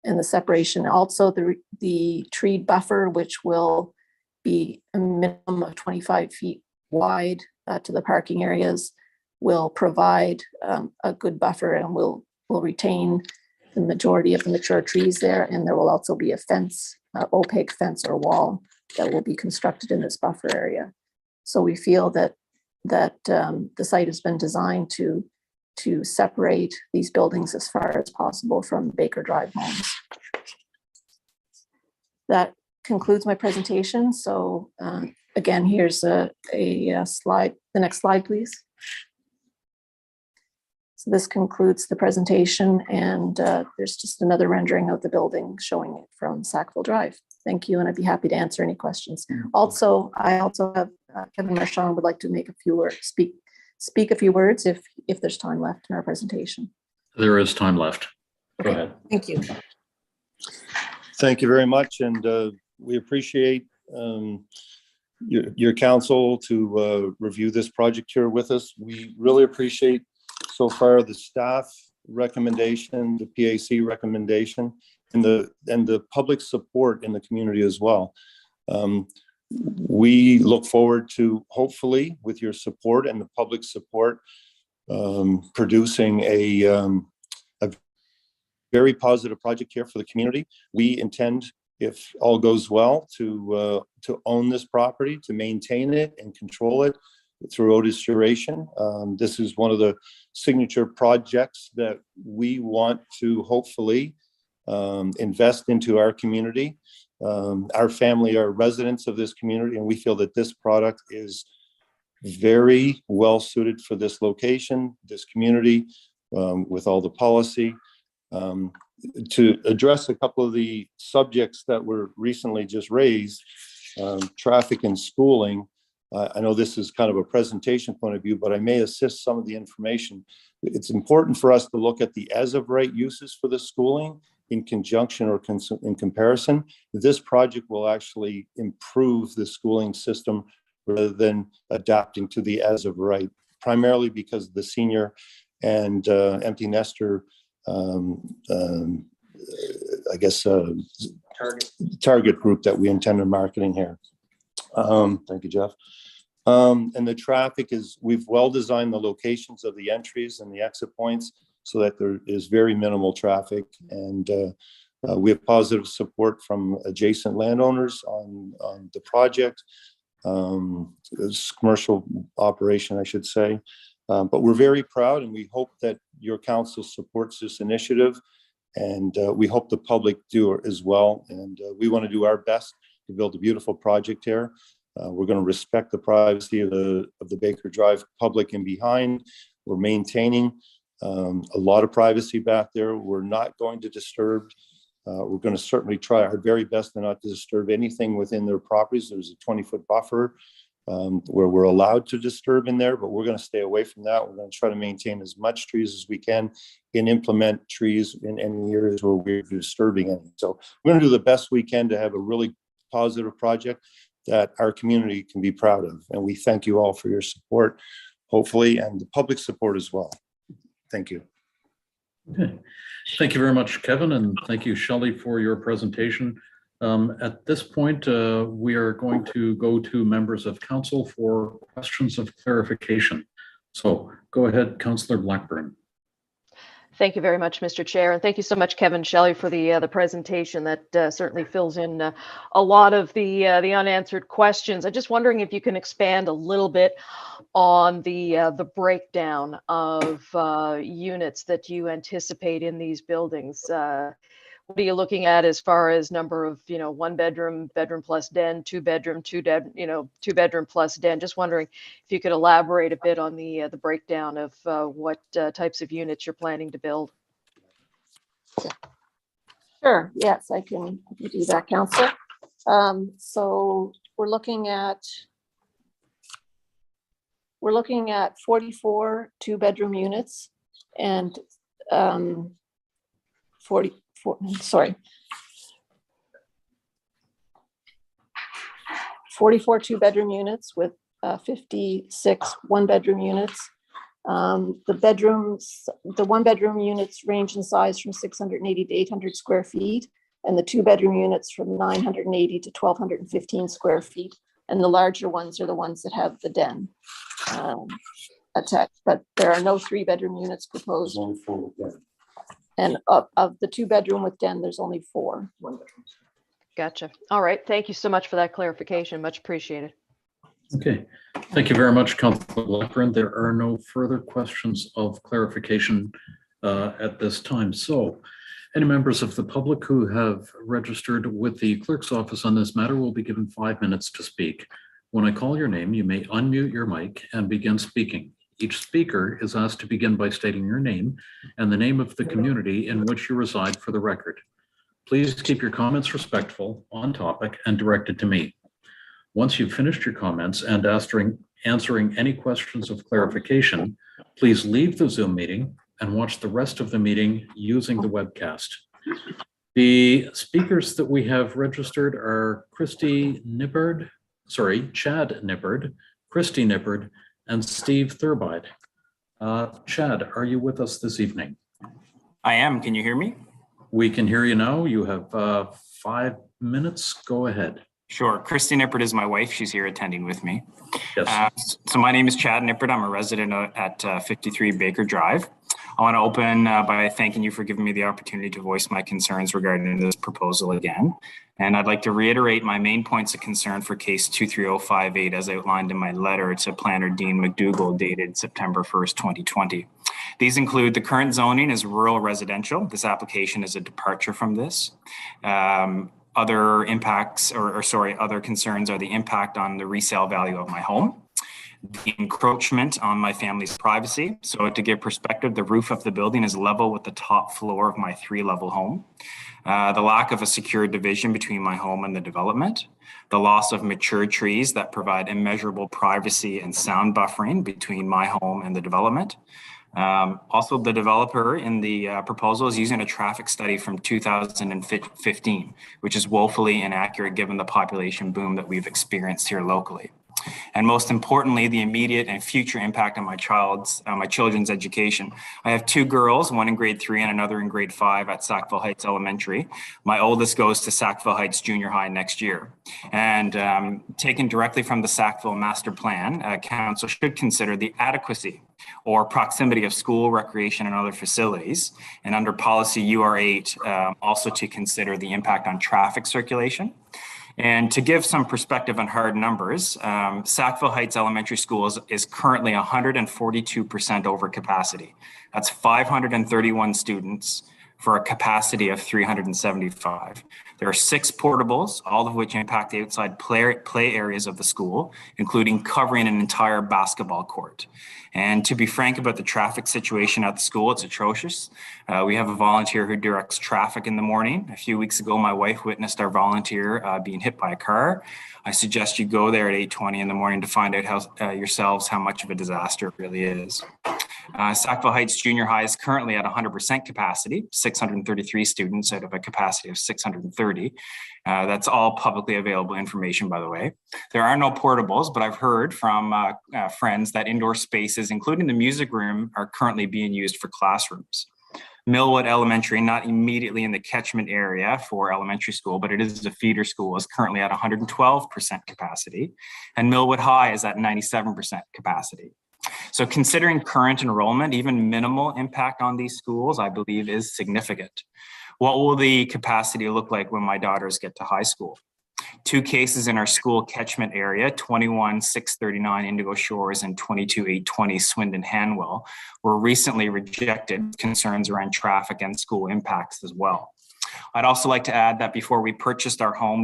And the separation, also the tree buffer, which will be a minimum of 25 feet wide to the parking areas, will provide a good buffer and will retain the majority of the mature trees there. And there will also be a fence, opaque fence or wall that will be constructed in this buffer area. So we feel that the site has been designed to separate these buildings as far as possible from Baker Drive homes. That concludes my presentation. So again, here's a slide. The next slide, please. So this concludes the presentation, and there's just another rendering of the building showing it from Sackville Drive. Thank you, and I'd be happy to answer any questions. Also, I also have Kevin Marchand would like to make a few words, speak a few words if there's time left in our presentation. There is time left. Go Okay. ahead. Thank you. Thank you very much, and we appreciate your counsel to review this project here with us. We really appreciate so far the staff recommendation, the PAC recommendation, and the public support in the community as well. We look forward to, hopefully, with your support and the public support, producing a very positive project here for the community. We intend, if all goes well, to own this property, to maintain it and control it. throughout its duration. This is one of the signature projects that we want to hopefully invest into our community. Our family are residents of this community, and we feel that this product is very well suited for this location, this community, with all the policy. To address a couple of the subjects that were recently just raised, traffic and schooling. I know this is kind of a presentation point of view, but I may assist some of the information. It's important for us to look at the as of right uses for the schooling in conjunction or in comparison. This project will actually improve the schooling system rather than adapting to the as of right, primarily because of the senior and empty nester, I guess, target group that we intend on marketing here. Thank you, Jeff. And the traffic is, we've well designed the locations of the entries and the exit points so that there is very minimal traffic. And we have positive support from adjacent landowners on the project. It's commercial operation, I should say. But we're very proud, and we hope that your council supports this initiative, and we hope the public do as well. And we want to do our best to build a beautiful project here. We're going to respect the privacy of the Baker Drive public and behind. We're maintaining a lot of privacy back there. We're not going to disturb. We're going to certainly try our very best to not disturb anything within their properties. There's a 20-foot buffer where we're allowed to disturb in there, but we're going to stay away from that. We're going to try to maintain as much trees as we can and implement trees in any areas where we're disturbing any. So we're going to do the best we can to have a really positive project that our community can be proud of. And we thank you all for your support, hopefully, and the public support as well. Thank you. Okay. Thank you very much, Kevin, and thank you, Shelley, for your presentation. At this point, we are going to go to members of council for questions of clarification. So go ahead, Councillor Blackburn. Thank you very much, Mr. Chair, and thank you so much, Kevin Shelley, for the presentation. That certainly fills in a lot of the unanswered questions. I'm just wondering if you can expand a little bit on the breakdown of units that you anticipate in these buildings. What are you looking at as far as number of, one bedroom, bedroom plus den, two bedroom, two bedroom plus den? Just wondering if you could elaborate a bit on the breakdown of what types of units you're planning to build. Sure. Yes, I can do that, Council. So we're looking at 44 two-bedroom units and 44 two-bedroom units with 56 one-bedroom units. The one-bedroom units range in size from 680 to 800 square feet, and the two-bedroom units from 980 to 1,215 square feet. And the larger ones are the ones that have the den attached, but there are no three-bedroom units proposed. And of the two-bedroom with den, there's only 4. Gotcha. All right. Thank you so much for that clarification. Much appreciated. Okay. Thank you very much, Councillor Blackburn. There are no further questions of clarification at this time. So any members of the public who have registered with the clerk's office on this matter will be given 5 minutes to speak. When I call your name, you may unmute your mic and begin speaking. Each speaker is asked to begin by stating your name and the name of the community in which you reside for the record. Please keep your comments respectful, on topic, and directed to me. Once you've finished your comments and answering any questions of clarification, please leave the Zoom meeting and watch the rest of the meeting using the webcast. The speakers that we have registered are Chad Nippard, Christy Nippard, and Steve Thurbide. Chad, are you with us this evening? I am. Can you hear me? We can hear you now. You have 5 minutes. Go ahead. Sure. Christy Nippert is my wife. She's here attending with me. Yes. So my name is Chad Nippert. I'm a resident at 53 Baker Drive. I want to open by thanking you for giving me the opportunity to voice my concerns regarding this proposal again. And I'd like to reiterate my main points of concern for case 23058 as outlined in my letter to Planner Dean McDougall dated September 1st, 2020. These include the current zoning is rural residential. This application is a departure from this. Other impacts other concerns are the impact on the resale value of my home, the encroachment on my family's privacy. So to give perspective, the roof of the building is level with the top floor of my 3-level home. The lack of a secure division between my home and the development, the loss of mature trees that provide immeasurable privacy and sound buffering between my home and the development. Also, the developer in the proposal is using a traffic study from 2015, which is woefully inaccurate given the population boom that we've experienced here locally. And most importantly, the immediate and future impact on my children's education. I have 2 girls, one in grade 3 and another in grade 5 at Sackville Heights Elementary. My oldest goes to Sackville Heights Junior High next year. And taken directly from the Sackville Master Plan, Council should consider the adequacy or proximity of school, recreation, and other facilities. And under policy UR8, also to consider the impact on traffic circulation. And to give some perspective on hard numbers, Sackville Heights Elementary School is currently 142% over capacity. That's 531 students for a capacity of 375. There are 6 portables, all of which impact the outside play areas of the school, including covering an entire basketball court. And to be frank about the traffic situation at the school, it's atrocious. We have a volunteer who directs traffic in the morning. A few weeks ago, my wife witnessed our volunteer being hit by a car. I suggest you go there at 8:20 in the morning to find out yourselves how much of a disaster it really is. Sackville Heights Junior High is currently at 100% capacity, 633 students out of a capacity of 630. That's all publicly available information, by the way. There are no portables, but I've heard from friends that indoor spaces, including the music room, are currently being used for classrooms. Millwood Elementary, not immediately in the catchment area for elementary school, but it is a feeder school, is currently at 112% capacity. And Millwood High is at 97% capacity. So considering current enrollment, even minimal impact on these schools, I believe is significant. What will the capacity look like when my daughters get to high school? 2 cases in our school catchment area, 21,639 Indigo Shores and 22,820 Swindon Hanwell, were recently rejected, concerns around traffic and school impacts as well. I'd also like to add that before we purchased our home,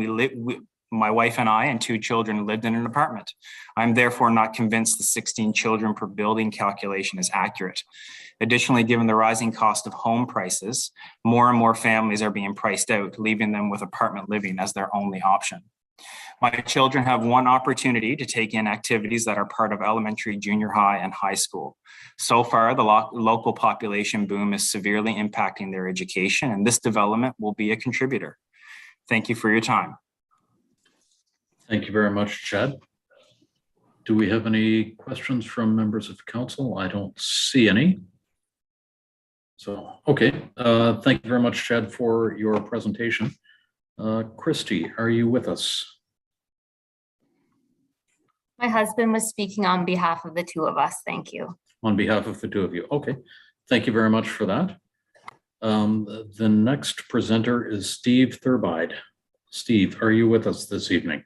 my wife and I and 2 children lived in an apartment. I'm therefore not convinced the 16 children per building calculation is accurate. Additionally, given the rising cost of home prices, more and more families are being priced out, leaving them with apartment living as their only option. My children have one opportunity to take in activities that are part of elementary, junior high, and high school. So far, the local population boom is severely impacting their education, and this development will be a contributor. Thank you for your time. Thank you very much, Chad. Do we have any questions from members of council? I don't see any. So, okay. Thank you very much, Chad, for your presentation. Christy, are you with us? My husband was speaking on behalf of the 2 of us. Thank you. On behalf of the 2 of you. Okay. Thank you very much for that. The next presenter is Steve Thurbide. Steve, are you with us this evening?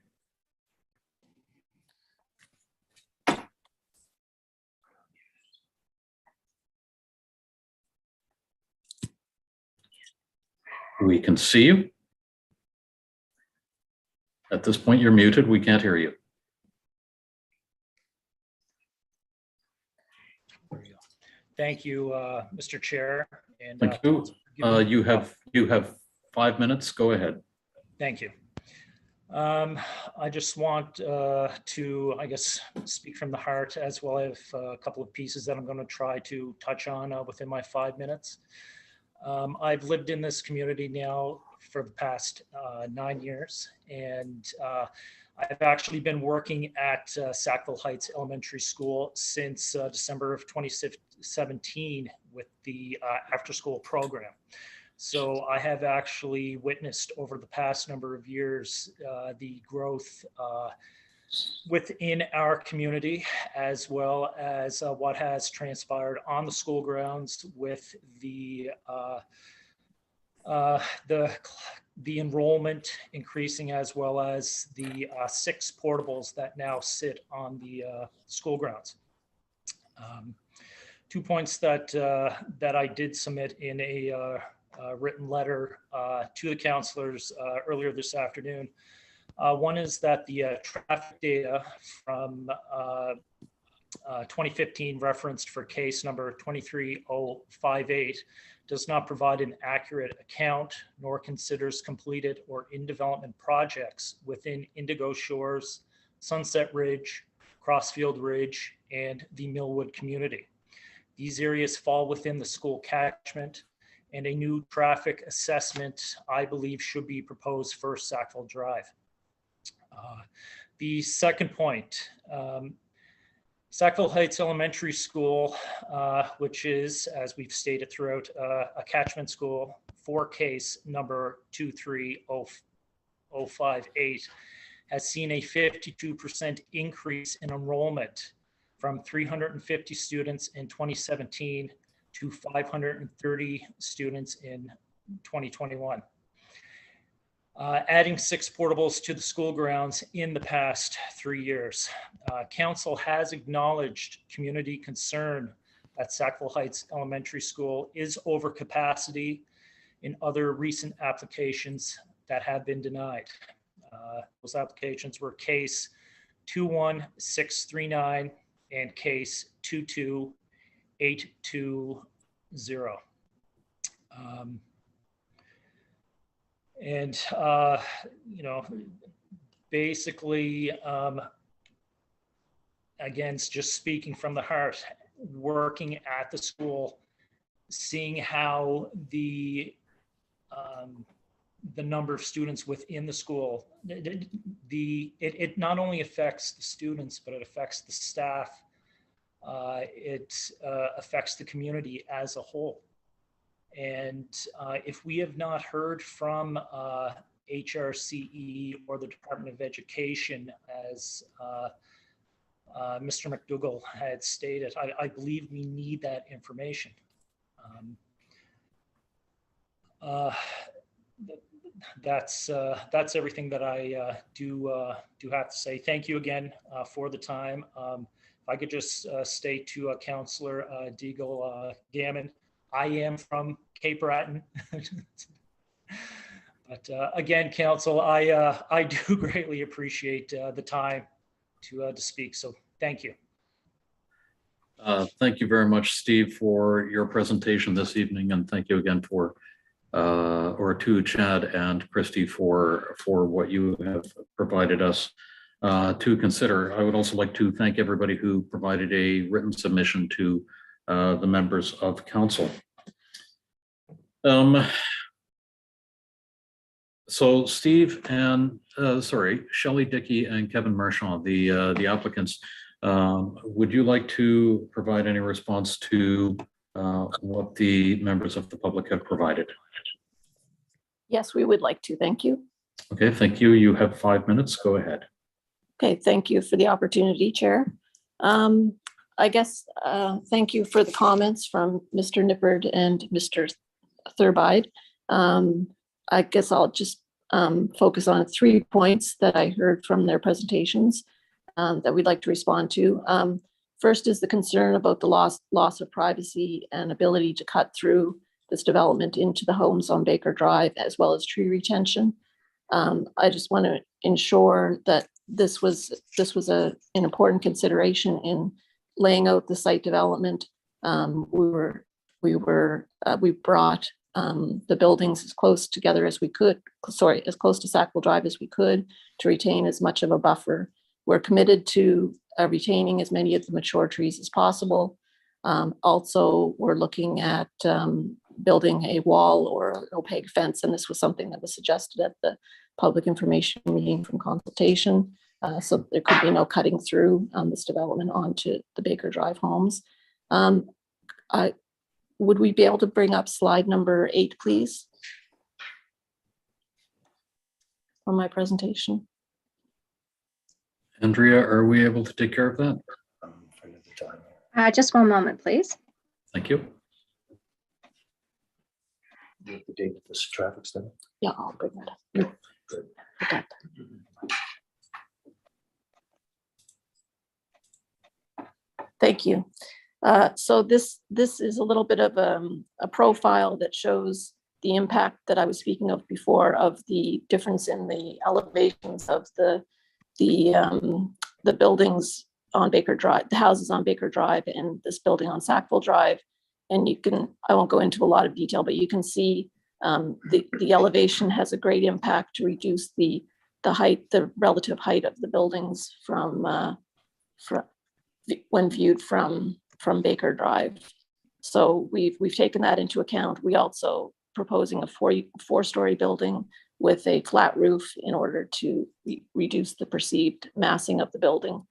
We can see you. At this point, you're muted. We can't hear you. Thank you, Mr. Chair. And thank you. You have 5 minutes. Go ahead. Thank you. I just want to, I guess, speak from the heart as well. I have a couple of pieces that I'm going to try to touch on within my 5 minutes. I've lived in this community now for the past 9 years, and I've actually been working at Sackville Heights Elementary School since December of 2017 with the after-school program. So I have actually witnessed over the past number of years the growth within our community, as well as what has transpired on the school grounds with the enrollment increasing, as well as the 6 portables that now sit on the school grounds. 2 points that I did submit in a written letter to the councillors earlier this afternoon. One is that the traffic data from 2015 referenced for case number 23058 does not provide an accurate account, nor considers completed or in development projects within Indigo Shores, Sunset Ridge, Crossfield Ridge, and the Millwood community. These areas fall within the school catchment, and a new traffic assessment, I believe, should be proposed for Sackville Drive. The second point, Sackville Heights Elementary School, which is, as we've stated throughout, a catchment school for case number 23058, has seen a 52% increase in enrollment from 350 students in 2017 to 530 students in 2021. Adding 6 portables to the school grounds in the past 3 years. Council has acknowledged community concern that Sackville Heights Elementary School is over capacity in other recent applications that have been denied. Those applications were case 21639 and case 22820. Basically, again, just speaking from the heart, working at the school, seeing how the number of students within the school, it not only affects the students, but it affects the staff. It affects the community as a whole. And if we have not heard from HRCE or the Department of Education, as Mr. McDougall had stated, I believe we need that information. That's everything that I do have to say. Thank you again for the time. If I could just state to Councillor Deagle Gammon, I am from Cape Breton. But again, Council, I do greatly appreciate the time to speak. So thank you. Thank you very much, Steve, for your presentation this evening, and thank you again for or to Chad and Christy for what you have provided us to consider. I would also like to thank everybody who provided a written submission to the members of council. So Steve and Shelley Dickey and Kevin Marchand, the applicants, would you like to provide any response to what the members of the public have provided? Yes, we would like to. Thank you. Okay, thank you. You have 5 minutes. Go ahead. Okay, thank you for the opportunity, Chair. I guess thank you for the comments from Mr. Nippard and Mr. Thurbide. I guess I'll just focus on 3 points that I heard from their presentations that we'd like to respond to. First is the concern about the loss of privacy and ability to cut through this development into the homes on Baker Drive, as well as tree retention. I just want to ensure that this was an important consideration in laying out the site development. We brought the buildings as close together as we could, as close to Sackville Drive as we could, to retain as much of a buffer. We're committed to retaining as many of the mature trees as possible. Also, we're looking at building a wall or an opaque fence, and this was something that was suggested at the public information meeting from consultation. So there could be no cutting through this development onto the Baker Drive homes. would we be able to bring up slide number 8, please? On my presentation. Andrea, are we able to take care of that? Just one moment, please. Thank you. The date of this traffic study. Yeah, I'll bring that up. Okay. Thank you. So this is a little bit of a profile that shows the impact that I was speaking of before, of the difference in the elevations of the buildings on Baker Drive, the houses on Baker Drive, and this building on Sackville Drive. And you can, I won't go into a lot of detail, but you can see the elevation has a great impact to reduce the height, the relative height of the buildings from when viewed from Baker Drive. So we've taken that into account. We also proposing a four-story building with a flat roof in order to reduce the perceived massing of the building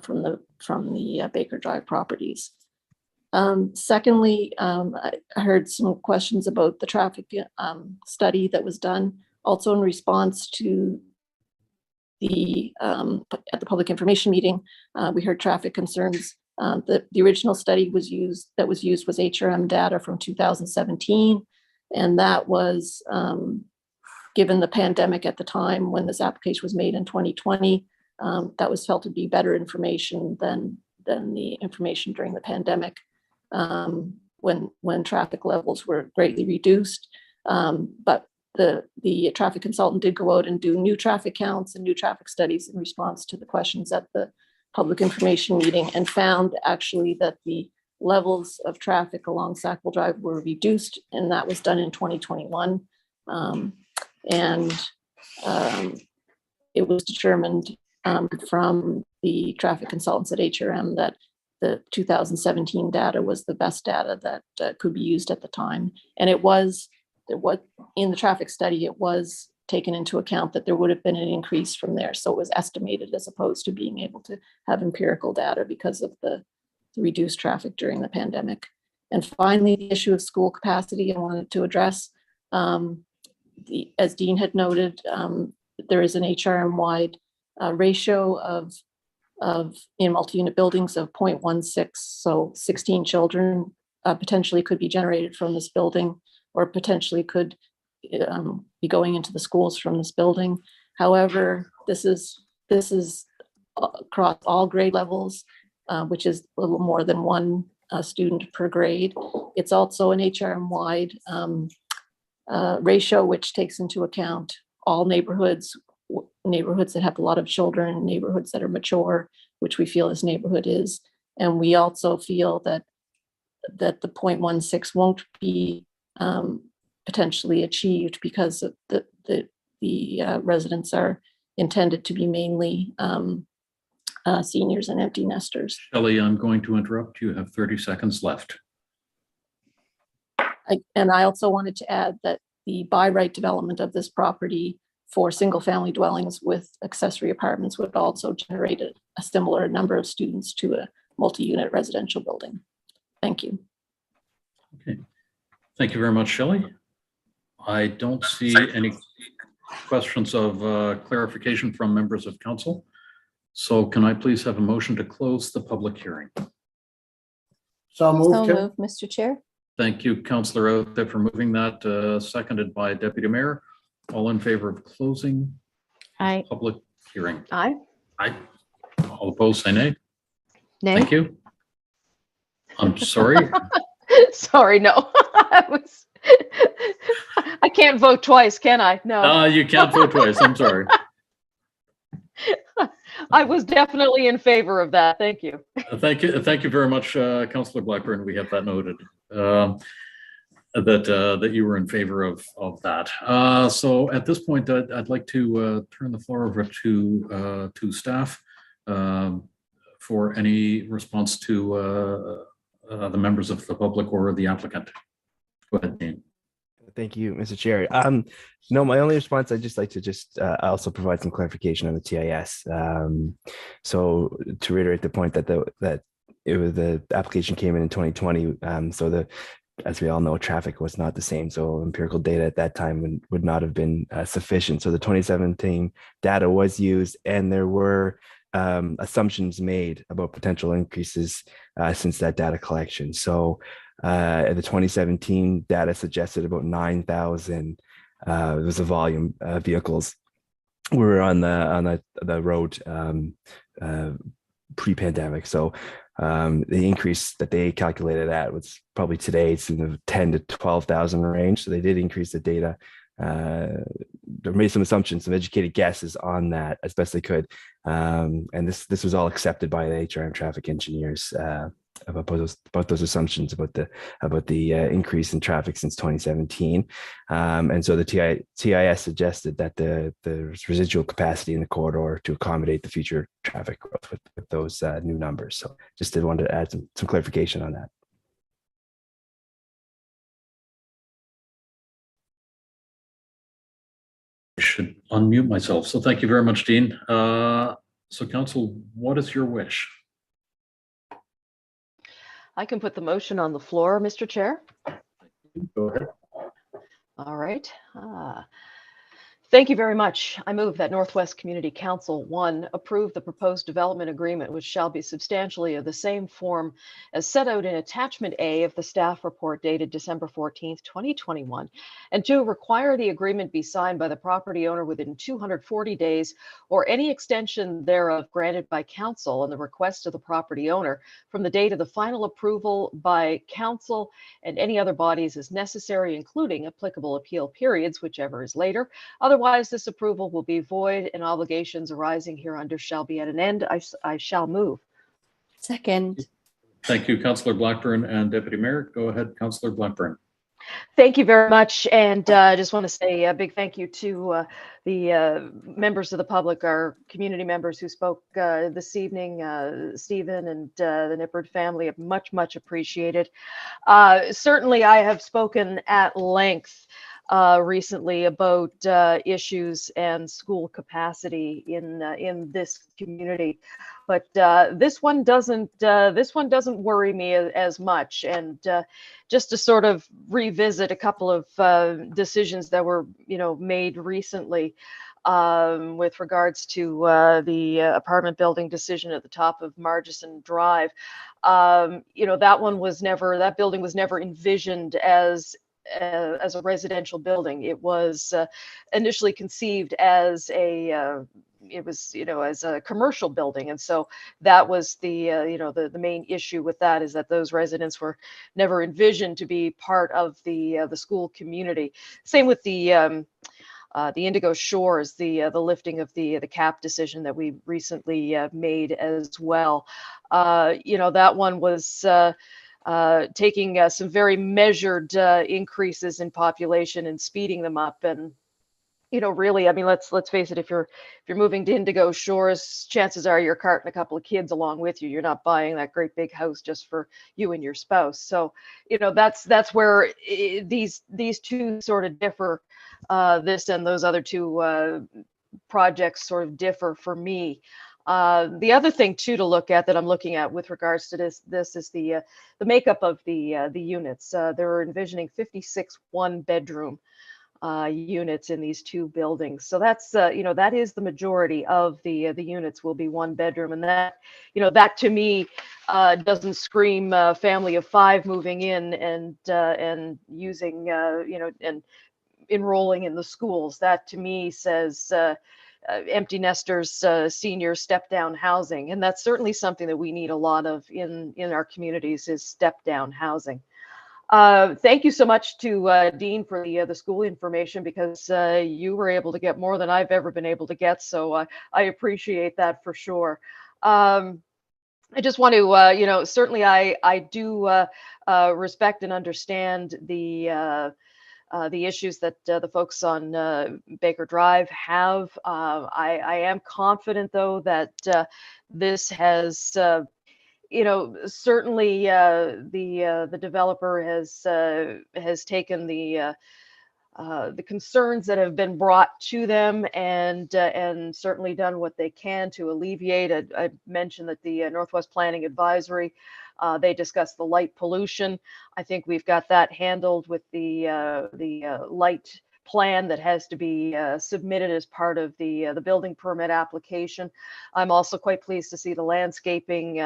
from the Baker Drive properties. Secondly, I heard some questions about the traffic study that was done. Also in response to at the public information meeting, we heard traffic concerns. The original study was used was Hrm data from 2017, and that was given the pandemic at the time when this application was made in 2020. That was felt to be better information than the information during the pandemic, when traffic levels were greatly reduced. But the traffic consultant did go out and do new traffic counts and new traffic studies in response to the questions at the public information meeting, and found actually that the levels of traffic along Sackville Drive were reduced, and that was done in 2021. It was determined from the traffic consultants at Hrm that the 2017 data was the best data that could be used at the time. And it was in the traffic study, it was taken into account that there would have been an increase from there. So it was estimated as opposed to being able to have empirical data because of the reduced traffic during the pandemic. And finally, the issue of school capacity I wanted to address. As Dean had noted, there is an HRM-wide ratio of in multi-unit buildings of 0.16. So 16 children potentially could be generated from this building, or potentially could be going into the schools from this building. However, this is across all grade levels, which is a little more than one student per grade. It's also an HRM-wide ratio, which takes into account all neighborhoods that have a lot of children, neighborhoods that are mature, which we feel this neighborhood is. And we also feel that the 0.16 won't be potentially achieved because of the residents are intended to be mainly seniors and empty nesters. Shelley, I'm going to interrupt. You have 30 seconds left. And I also wanted to add that the by right development of this property for single family dwellings with accessory apartments would also generate a similar number of students to a multi-unit residential building. Thank you. Okay. Thank you very much, Shelley. I don't see any questions of clarification from members of council. So can I please have a motion to close the public hearing? So moved. So moved, Mr. Chair. Thank you, Councillor out there, for moving that, seconded by Deputy Mayor. All in favor of closing Aye. public hearing? Aye. Aye. All opposed, say nay. Nay. Thank you. I'm sorry. Sorry, no. I can't vote twice, can I? No. You can't vote twice. I'm sorry. I was definitely in favor of that. Thank you. Thank you. Thank you very much, Councillor Blackburn. We have that noted. That you were in favor of that. So at this point, I'd like to turn the floor over to staff for any response to the members of the public or the applicant. Go ahead, Dean. Thank you, Mr. Chair. No, my only response, I'd just like to also provide some clarification on the TIS. So to reiterate the point that the application came in 2020. So as we all know, traffic was not the same. So empirical data at that time would not have been sufficient. So the 2017 data was used, and there were assumptions made about potential increases since that data collection. So the 2017 data suggested about 9,000 was the volume of vehicles were on the road pre-pandemic. So the increase that they calculated at was probably today it's in the 10 to 12,000 range. So they did increase the data. They made some assumptions, some educated guesses on that as best they could. And this was all accepted by the Hrm traffic engineers about those assumptions about the increase in traffic since 2017. And so the TIS suggested that there's residual capacity in the corridor to accommodate the future traffic growth with those new numbers. So just wanted to add some clarification on that. I should unmute myself. So thank you very much, Dean. So Council, what is your wish? I can put the motion on the floor, Mr. Chair. Go ahead. All right. Thank you very much. I move that Northwest Community Council 1 approve the proposed development agreement, which shall be substantially of the same form as set out in Attachment A of the staff report dated December 14th, 2021, and 2, require the agreement be signed by the property owner within 240 days or any extension thereof granted by council on the request of the property owner from the date of the final approval by council and any other bodies as necessary, including applicable appeal periods, whichever is later. Otherwise, this approval will be void and obligations arising hereunder shall be at an end. I shall move. Second. Thank you, Councillor Blackburn and Deputy Mayor. Go ahead, Councillor Blackburn. Thank you very much. And I just want to say a big thank you to the members of the public, our community members who spoke this evening, Stephen and the Nippard family. Much appreciated. Certainly, I have spoken at length recently about issues and school capacity in this community, but this one doesn't worry me as much. And just to sort of revisit a couple of decisions that were made recently with regards to the apartment building decision at the top of Margison Drive. That building was never envisioned as a residential building. It was initially conceived as a commercial building, and so that was the main issue with that, is that those residents were never envisioned to be part of the school community. Same with the Indigo Shores, the lifting of the cap decision that we recently made as well. That one was taking some very measured increases in population and speeding them up. And really, I mean, let's face it, if you're moving to Indigo Shores, chances are you're carting a couple of kids along with you. You're not buying that great big house just for you and your spouse. So that's where these two sort of differ. This and those other two projects sort of differ for me. The other thing too to look at that I'm looking at with regards to this is the makeup of the units. They're envisioning 56 one-bedroom units in these two buildings. So that's that is the majority of the units will be one bedroom, and that to me doesn't scream family of 5 moving in and using and enrolling in the schools. That to me says empty nesters, senior step down housing, and that's certainly something that we need a lot of in our communities, is step down housing. Thank you so much to Dean for the school information, because you were able to get more than I've ever been able to get, so I appreciate that for sure. I just want to certainly I do respect and understand the issues that the folks on Baker Drive have. I am confident, though, that this has, certainly the developer has taken the concerns that have been brought to them and certainly done what they can to alleviate. I mentioned that the Northwest Planning Advisory They discussed the light pollution. I think we've got that handled with the light plan that has to be submitted as part of the building permit application. I'm also quite pleased to see the landscaping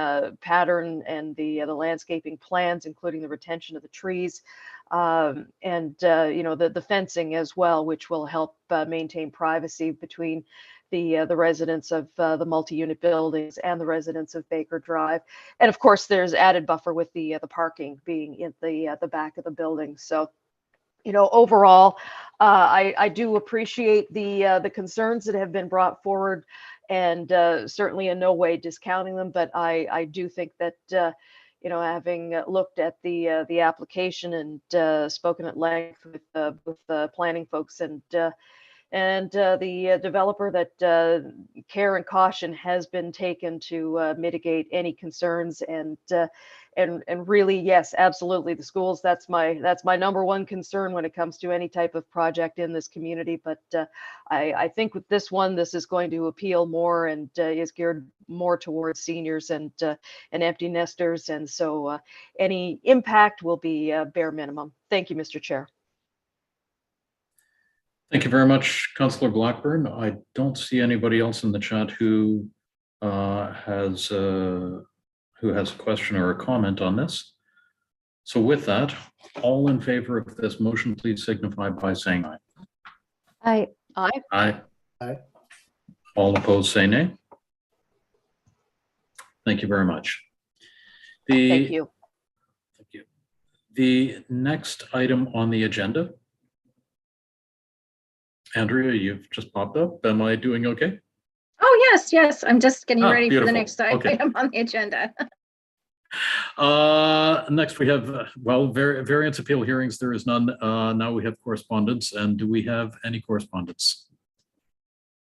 pattern and the landscaping plans, including the retention of the trees, and the fencing as well, which will help maintain privacy between the residents of the multi-unit buildings and the residents of Baker Drive. And of course, there's added buffer with the parking being in the back of the building. So, overall, I do appreciate the concerns that have been brought forward, and certainly in no way discounting them. But I do think that having looked at the application and spoken at length with the planning folks and the developer, that care and caution has been taken to mitigate any concerns, and really, yes, absolutely, the schools, that's my number one concern when it comes to any type of project in this community. But I think with this one, this is going to appeal more and is geared more towards seniors and empty nesters, and so any impact will be bare minimum. Thank you, Mr. Chair. Thank you very much, Councillor Blackburn. I don't see anybody else in the chat who has a question or a comment on this. So with that, all in favor of this motion, please signify by saying aye. Aye. Aye. Aye. Aye. All opposed, say nay. Thank you very much. Thank you. Thank you. The next item on the agenda. Andrea, you've just popped up. Am I doing okay? Oh, yes. I'm just getting ready for the beautiful. next Okay. item on the agenda. Next we have, variance appeal hearings. There is none. Now we have correspondence. And do we have any correspondence?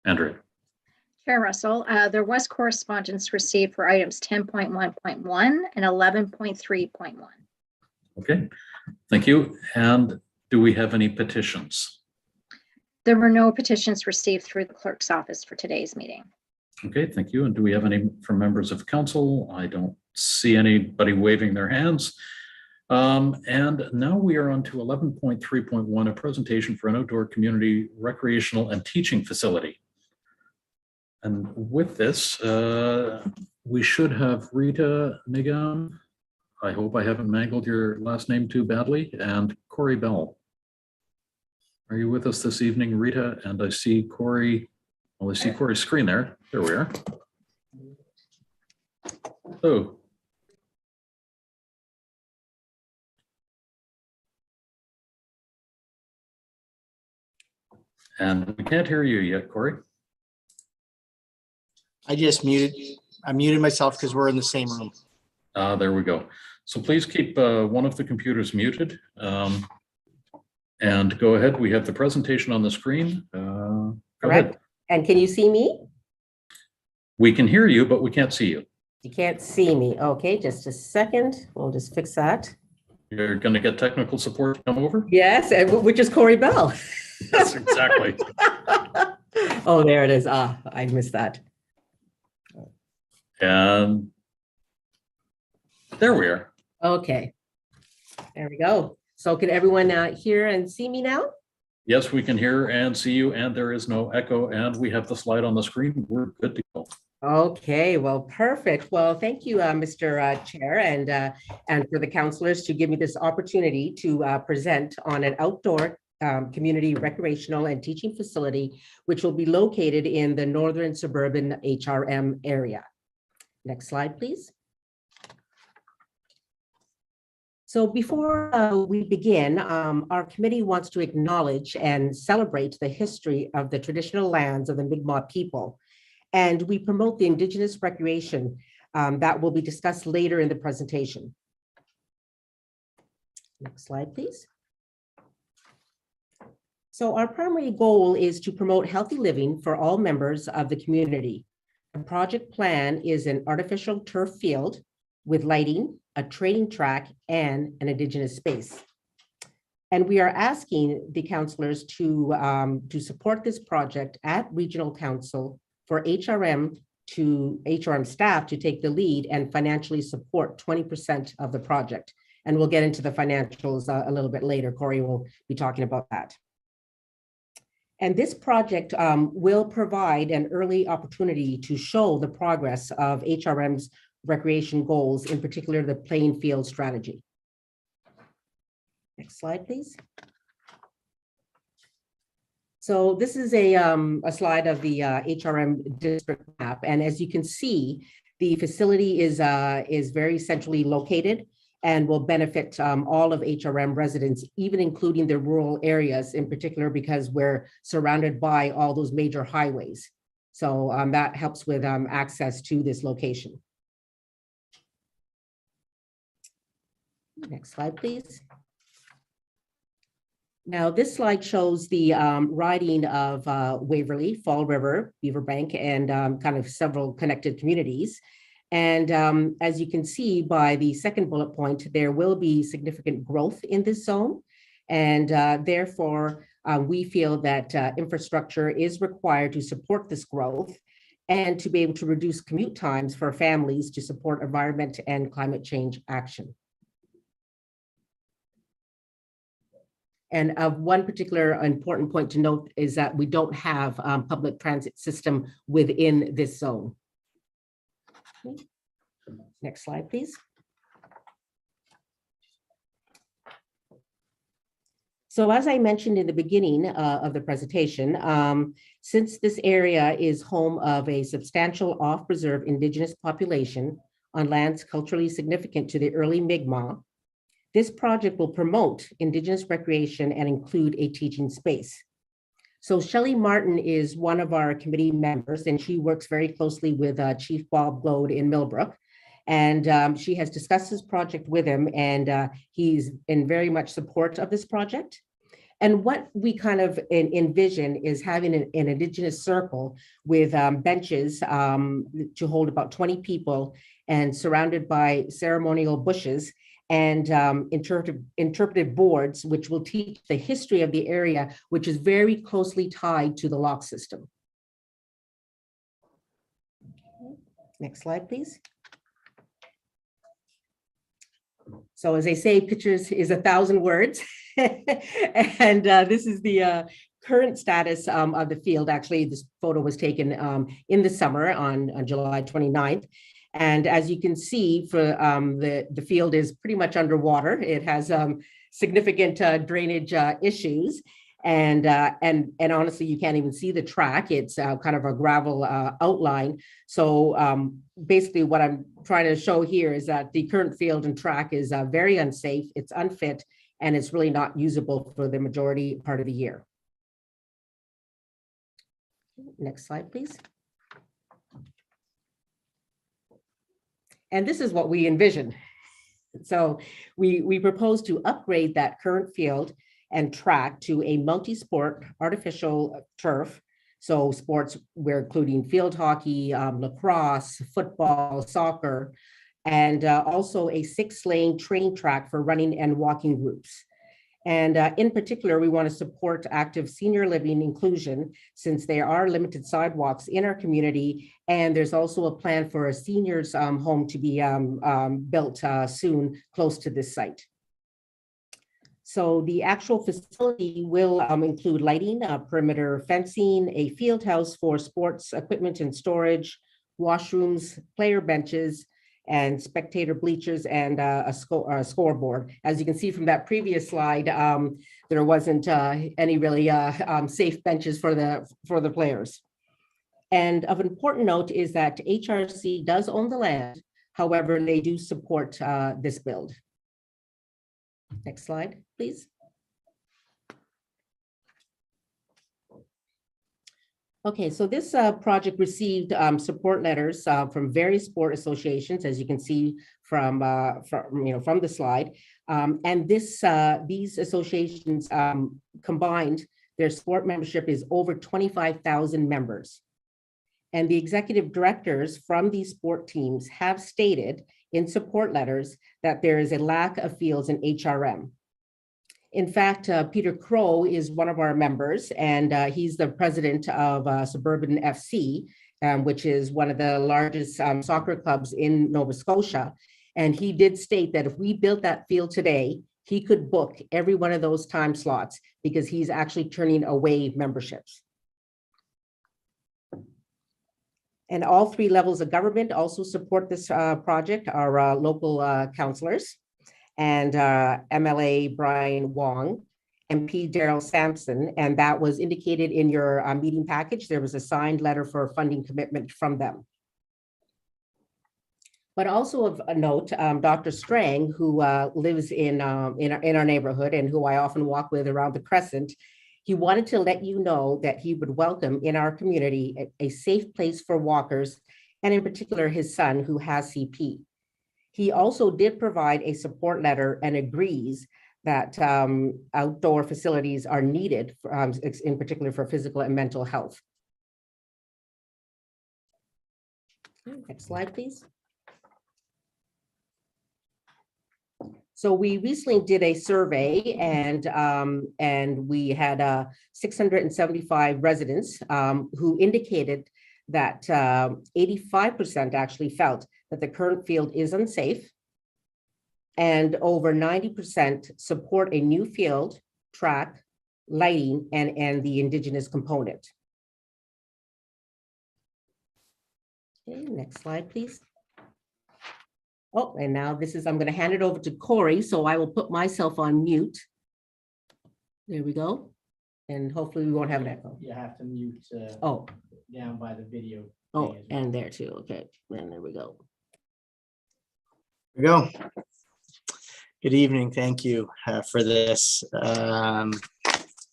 Andrea. Chair Russell, there was correspondence received for items 10.1.1 and 11.3.1. Okay, thank you. And do we have any petitions? There were no petitions received through the clerk's office for today's meeting. Okay, thank you. And do we have any from members of council? I don't see anybody waving their hands. And now we are on to 11.3.1, a presentation for an outdoor community recreational and teaching facility. And with this, we should have Rita Nigam. I hope I haven't mangled your last name too badly, and Corey Bell. Are you with us this evening, Rita? And I see Corey. Well, I see Corey's screen there. There we are. So. And we can't hear you yet, Corey. I muted myself because we're in the same room. There we go. So please keep one of the computers muted. And go ahead. We have the presentation on the screen. Go ahead. And can you see me? We can hear you, but we can't see you. You can't see me. Okay, just a second. We'll just fix that. You're going to get technical support to come over? Yes, which is Corey Bell. Yes, exactly. Oh, there it is. I missed that. And there we are. Okay, there we go. So can everyone hear and see me now? Yes, we can hear and see you, and there is no echo, and we have the slide on the screen. We're good to go. Okay, well, perfect. Well, thank you, Mr. Chair, and for the councillors to give me this opportunity to present on an outdoor community recreational and teaching facility, which will be located in the northern suburban HRM area. Next slide, please. So before we begin, our committee wants to acknowledge and celebrate the history of the traditional lands of the Mi'kmaq people. And we promote the Indigenous recreation that will be discussed later in the presentation. Next slide, please. So our primary goal is to promote healthy living for all members of the community. The project plan is an artificial turf field with lighting, a training track, and an Indigenous space. And we are asking the councillors to support this project at Regional Council for HRM to HRM staff to take the lead and financially support 20% of the project. And we'll get into the financials a little bit later. Corey will be talking about that. And this project will provide an early opportunity to show the progress of HRM's recreation goals, in particular the playing field strategy. Next slide, please. So this is a slide of the HRM District App. And as you can see, the facility is very centrally located and will benefit all of HRM residents, even including the rural areas in particular, because we're surrounded by all those major highways. So that helps with access to this location. Next slide, please. Now, this slide shows the riding of Waverly, Fall River, Beaverbank, and kind of several connected communities. And as you can see by the second bullet point, there will be significant growth in this zone. And therefore, we feel that infrastructure is required to support this growth and to be able to reduce commute times for families to support environment and climate change action. And one particular important point to note is that we don't have public transit system within this zone. Next slide, please. So as I mentioned in the beginning of the presentation, since this area is home of a substantial off-preserve Indigenous population on lands culturally significant to the early Mi'kmaq, this project will promote Indigenous recreation and include a teaching space. So Shelley Martin is one of our committee members, and she works very closely with Chief Bob Glode in Millbrook. And she has discussed this project with him, and he's in very much support of this project. And what we kind of envision is having an Indigenous circle with benches to hold about 20 people and surrounded by ceremonial bushes and interpretive boards, which will teach the history of the area, which is very closely tied to the lock system. Next slide, please. So as they say, pictures is 1,000 words. And this is the current status of the field. Actually, this photo was taken in the summer on July 29th. And as you can see, for the field is pretty much underwater. It has significant drainage issues. And honestly, you can't even see the track. It's kind of a gravel outline. So basically what I'm trying to show here is that the current field and track is very unsafe, it's unfit, and it's really not usable for the majority part of the year. Next slide, please. And this is what we envision. So we propose to upgrade that current field and track to a multi-sport artificial turf. So sports, we're including field hockey, lacrosse, football, soccer, and also a 6-lane train track for running and walking groups. And in particular, we want to support active senior living inclusion since there are limited sidewalks in our community. And there's also a plan for a seniors home to be built soon close to this site. So the actual facility will include lighting, perimeter fencing, a field house for sports equipment and storage, washrooms, player benches, and spectator bleachers, and a scoreboard. As you can see from that previous slide, there wasn't any really safe benches for the players. And of important note is that HRC does own the land. However, they do support this build. Next slide, please. Okay, so this project received support letters from various sport associations, as you can see from the slide. And these associations combined, their sport membership is over 25,000 members. And the executive directors from these sport teams have stated in support letters that there is a lack of fields in HRM. In fact, Peter Crow is one of our members, and he's the president of Suburban FC, which is one of the largest soccer clubs in Nova Scotia. And he did state that if we built that field today, he could book every one of those time slots because he's actually turning away memberships. And all three levels of government also support this project, our local councillors and MLA Brian Wong, MP Daryl Sampson, and that was indicated in your meeting package. There was a signed letter for funding commitment from them. But also of a note, Dr. Strang, who lives in our neighborhood and who I often walk with around the Crescent, he wanted to let you know that he would welcome in our community a safe place for walkers, and in particular his son who has CP. He also did provide a support letter and agrees that outdoor facilities are needed, in particular for physical and mental health. Next slide, please. So we recently did a survey and we had 675 residents who indicated that 85% actually felt that the current field is unsafe, and over 90% support a new field, track, lighting, and the Indigenous component. Okay, next slide, please. Oh, and now I'm going to hand it over to Corey, so I will put myself on mute. There we go. And hopefully we won't have an echo. You have to mute down by the video. Oh, and there too. Okay, and there we go. There we go. Good evening. Thank you for this.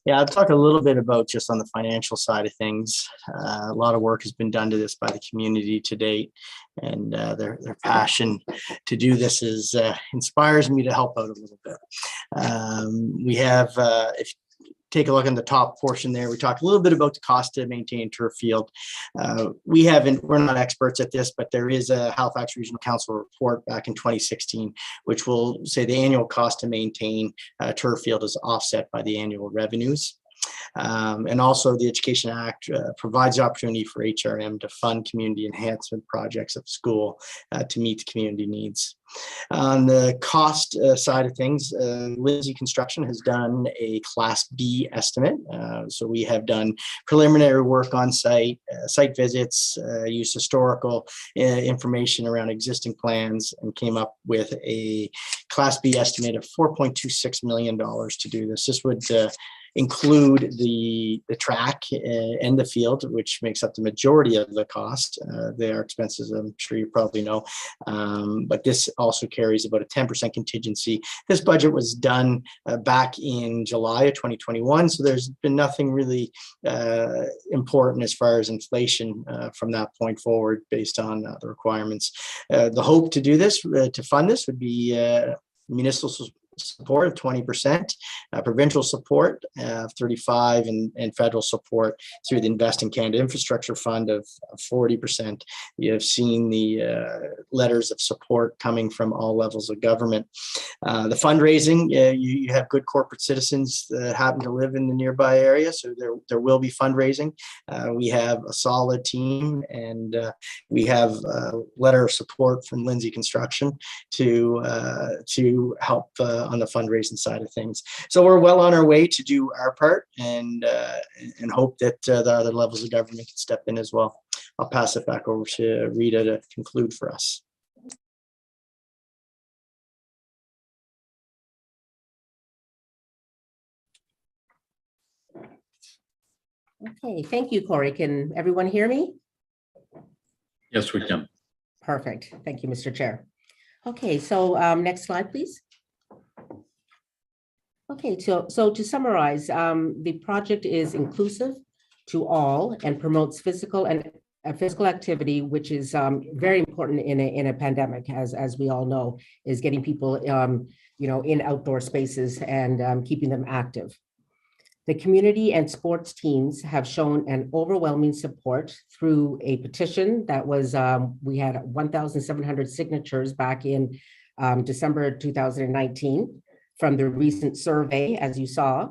Yeah, I'll talk a little bit about just on the financial side of things. A lot of work has been done to this by the community to date, and their passion to do this inspires me to help out a little bit. We have, if you take a look on the top portion there, we talked a little bit about the cost to maintain turf field. We're not experts at this, but there is a Halifax Regional Council report back in 2016, which will say the annual cost to maintain turf field is offset by the annual revenues. And also the Education Act provides the opportunity for HRM to fund community enhancement projects at school to meet the community needs. On the cost side of things, Lindsay Construction has done a Class B estimate. So we have done preliminary work on site, site visits, used historical information around existing plans, and came up with a Class B estimate of $4.26 million to do this. This would include the track and the field, which makes up the majority of the cost. They are expenses, I'm sure you probably know, but this also carries about a 10% contingency. This budget was done back in July of 2021, so there's been nothing really important as far as inflation from that point forward based on the requirements. The hope to do this, to fund this, would be municipal support of 20%, provincial support of 35%, and federal support through the Invest in Canada Infrastructure Fund of 40%. You have seen the letters of support coming from all levels of government. The fundraising, you have good corporate citizens that happen to live in the nearby area, so there will be fundraising. We have a solid team, and we have a letter of support from Lindsay Construction to help on the fundraising side of things. So we're well on our way to do our part, and hope that the other levels of government can step in as well. I'll pass it back over to Rita to conclude for us. Okay, thank you, Corey. Can everyone hear me? Yes, we can. Perfect. Thank you, Mr. Chair. Okay, so next slide, please. Okay, so to summarize, the project is inclusive to all and promotes physical activity, which is very important in a pandemic, as we all know, is getting people in outdoor spaces and keeping them active. The community and sports teams have shown an overwhelming support through a petition that was, we had 1,700 signatures back in December 2019 from the recent survey, as you saw.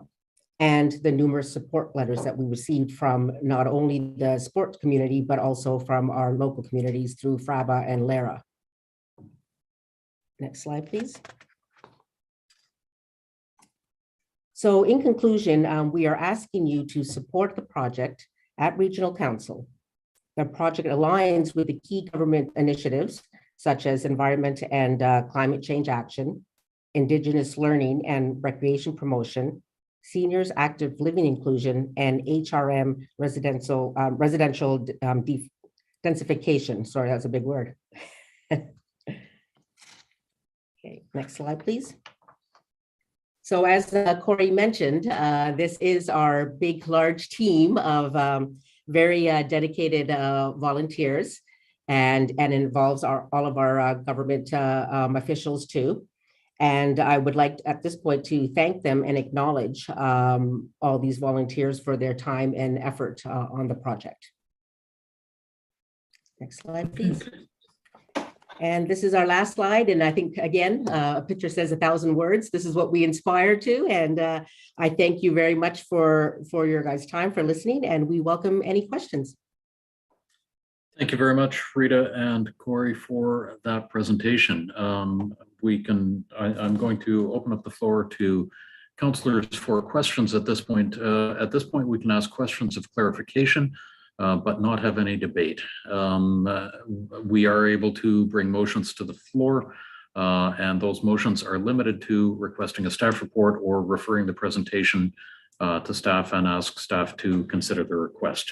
and the numerous support letters that we received from not only the sports community, but also from our local communities through FRABA and LARA. Next slide, please. So in conclusion, we are asking you to support the project at Regional Council. The project aligns with the key government initiatives such as environment and climate change action, Indigenous learning and recreation promotion, seniors active living inclusion, and HRM residential densification. Sorry, that's a big word. Okay, next slide, please. So as Corey mentioned, this is our big, large team of very dedicated volunteers, and involves all of our government officials too. And I would like at this point to thank them and acknowledge all these volunteers for their time and effort on the project. Next slide, please. And this is our last slide. And I think, again, a picture says 1,000 words. This is what we inspire to. And I thank you very much for your guys' time, for listening, and we welcome any questions. Thank you very much, Rita and Corey, for that presentation. I'm going to open up the floor to councillors for questions at this point. At this point, we can ask questions of clarification, but not have any debate. We are able to bring motions to the floor, and those motions are limited to requesting a staff report or referring the presentation to staff and ask staff to consider the request.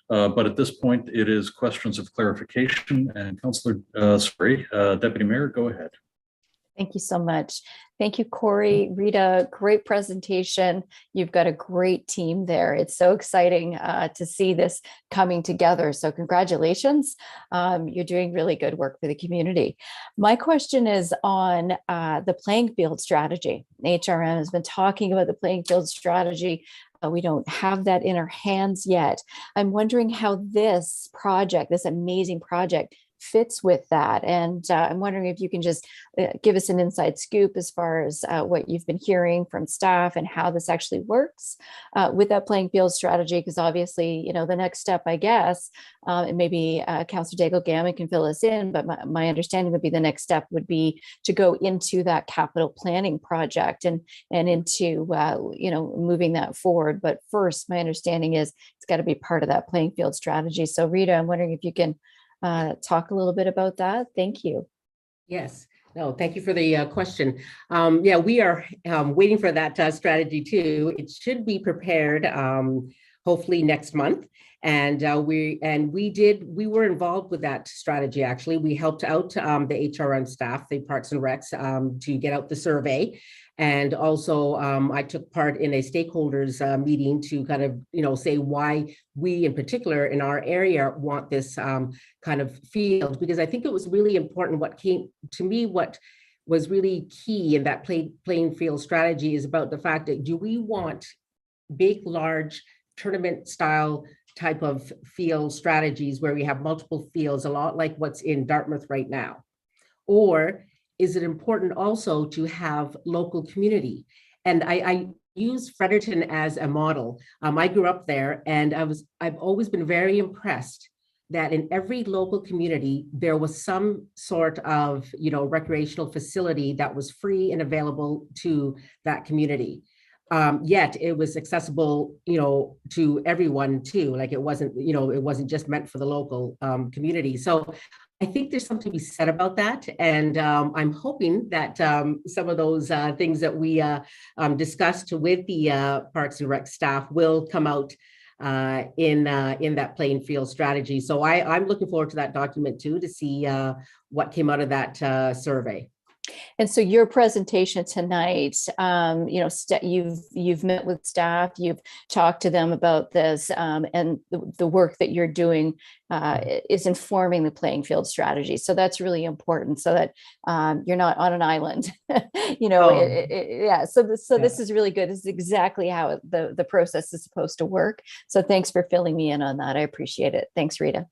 But at this point, it is questions of clarification. And Councillor, Deputy Mayor, go ahead. Thank you so much. Thank you, Corey, Rita, great presentation. You've got a great team there. It's so exciting to see this coming together. So congratulations. You're doing really good work for the community. My question is on the playing field strategy. HRM has been talking about the playing field strategy. We don't have that in our hands yet. I'm wondering how this project, this amazing project, fits with that. And I'm wondering if you can just give us an inside scoop as far as what you've been hearing from staff and how this actually works with that playing field strategy, because obviously, you know, the next step, I guess, and maybe Councillor Daigle-Gammon can fill us in, but my understanding would be the next step would be to go into that capital planning project and into, you know, moving that forward. But first, my understanding is it's got to be part of that playing field strategy. So Rita, I'm wondering if you can talk a little bit about that. Thank you. Yes. No, thank you for the question. Yeah, we are waiting for that strategy too. It should be prepared hopefully next month. And we were involved with that strategy. Actually, we helped out the HRM staff, the Parks and Recs, to get out the survey. And also I took part in a stakeholders meeting to kind of, you know, say why we in particular in our area want this kind of field, because I think it was really important. What came to me, what was really key in that playing field strategy is about the fact that do we want big, large tournament style type of field strategies where we have multiple fields, a lot like what's in Dartmouth right now? Or is it important also to have local community? And I use Fredericton as a model. I grew up there, and I've always been very impressed that in every local community, there was some sort of, you know, recreational facility that was free and available to that community. Yet it was accessible, you know, to everyone too. Like it wasn't, you know, it wasn't just meant for the local community. So I think there's something to be said about that. And I'm hoping that some of those things that we discussed with the Parks and Rec staff will come out in that playing field strategy. So I'm looking forward to that document too, to see what came out of that survey. And so your presentation tonight, you know, you've met with staff, you've talked to them about this, and the work that you're doing is informing the playing field strategy. So that's really important, so that you're not on an island, you know. Yeah. So this is really good. This is exactly how the process is supposed to work. So thanks for filling me in on that. I appreciate it. Thanks, Rita.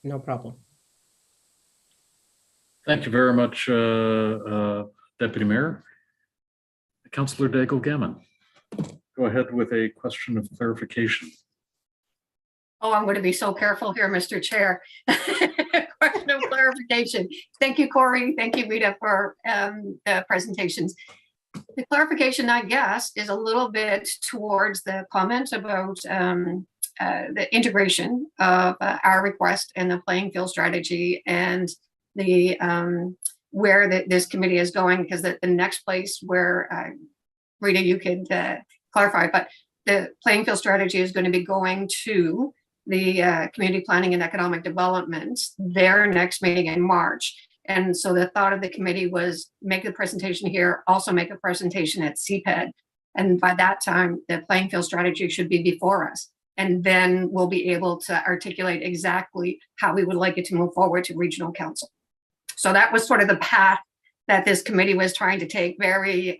No problem. Thank you very much, Deputy Mayor. Councillor Daigle-Gammon, go go ahead with a question of clarification. Oh, I'm going to be so careful here, Mr. Chair. Question of clarification. Thank you, Corey. Thank you, Rita, for the presentations. The clarification, I guess, is a little bit towards the comment about the integration of our request and the playing field strategy and the where this committee is going, because the next place where Rita, you could clarify, but the playing field strategy is going to be going to the Community Planning and Economic Development, their next meeting in March. And so the thought of the committee was make the presentation here, also make a presentation at CPED. And by that time, the playing field strategy should be before us. And then we'll be able to articulate exactly how we would like it to move forward to regional council. So that was sort of the path that this committee was trying to take, very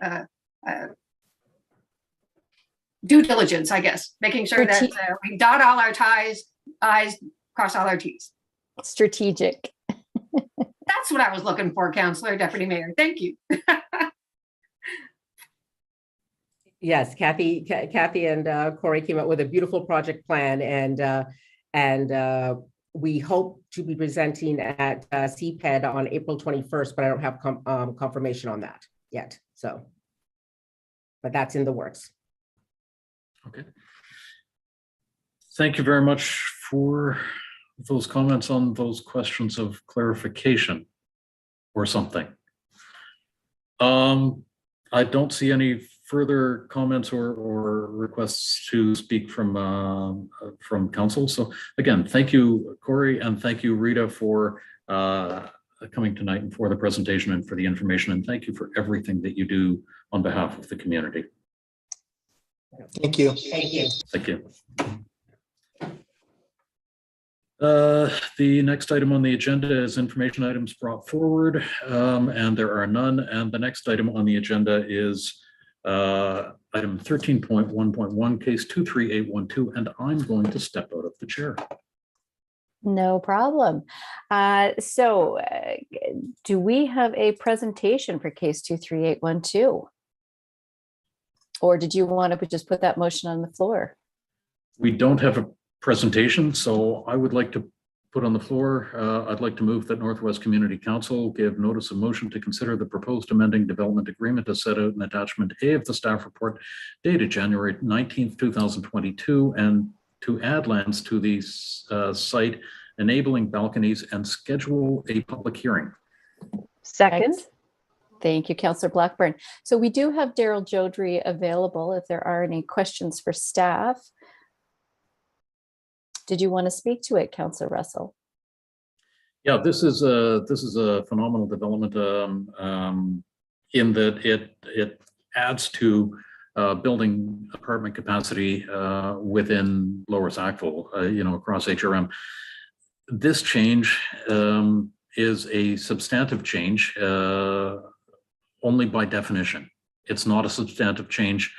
due diligence, I guess, making sure that we dot all our I's, cross all our T's. Strategic. That's what I was looking for, Councillor, Deputy Mayor. Thank you. Yes, Kathy and Corey came up with a beautiful project plan, and we hope to be presenting at CPED on April 21st, but I don't have confirmation on that yet. So, but that's in the works. Okay. Thank you very much for those comments on those questions of clarification or something. I don't see any further comments or requests to speak from council. So again, thank you, Corey, and thank you, Rita, for coming tonight and for the presentation and for the information. And thank you for everything that you do on behalf of the community. Thank you. Thank you. Thank you. The next item on the agenda is information items brought forward, and there are none. And the next item on the agenda is item 13.1.1, case 23812, and I'm going to step out of the chair. No problem. Do we have a presentation for case 23812? Or did you want to just put that motion on the floor? We don't have a presentation, so I would like to put on the floor, I'd like to move that Northwest Community Council give notice of motion to consider the proposed amending development agreement as set out in attachment A of the staff report dated January 19th, 2022, and to add lands to the site, enabling balconies, and schedule a public hearing. Second. Thank you, Councillor Blackburn. So we do have Daryl Jodry available if there are any questions for staff. Did you want to speak to it, Councillor Russell? Yeah, this is a phenomenal development in that it adds to building apartment capacity within Lower Sackville, across HRM. This change is a substantive change only by definition. It's not a substantive change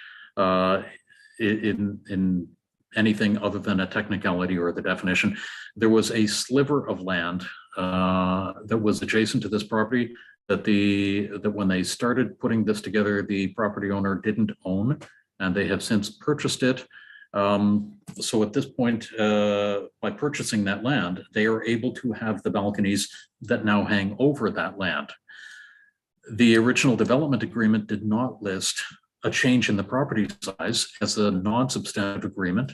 in anything other than a technicality or the definition. There was a sliver of land that was adjacent to this property that when they started putting this together, the property owner didn't own, and they have since purchased it. So at this point, by purchasing that land, they are able to have the balconies that now hang over that land. The original development agreement did not list a change in the property size as a non-substantive agreement,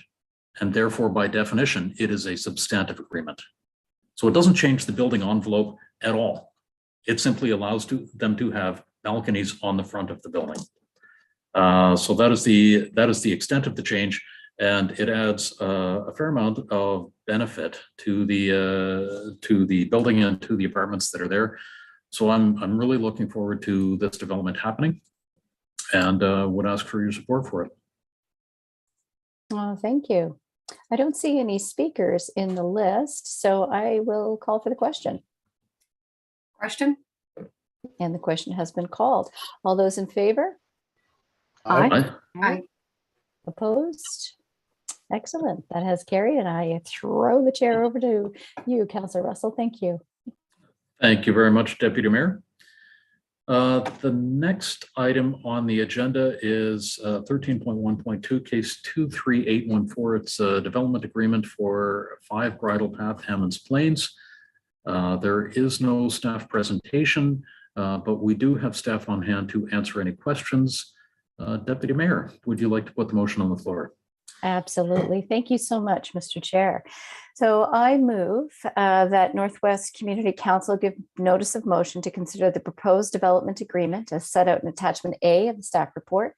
and therefore by definition, it is a substantive agreement. So it doesn't change the building envelope at all. It simply allows them to have balconies on the front of the building. So that is the extent of the change, and it adds a fair amount of benefit to the building and to the apartments that are there. So I'm really looking forward to this development happening, and would ask for your support for it. Oh, thank you. I don't see any speakers in the list, so I will call for the question. Question? And the question has been called. All those in favor? Aye. Aye. Opposed? Excellent. That has carried, and I throw the chair over to you, Councillor Russell. Thank you. Thank you very much, Deputy Mayor. The next item on the agenda is 13.1.2, case 23814. It's a development agreement for 5 Bridle Path, Hammonds Plains. There is no staff presentation, but we do have staff on hand to answer any questions. Deputy Mayor, would you like to put the motion on the floor? Absolutely. Thank you so much, Mr. Chair. So I move that Northwest Community Council give notice of motion to consider the proposed development agreement as set out in attachment A of the staff report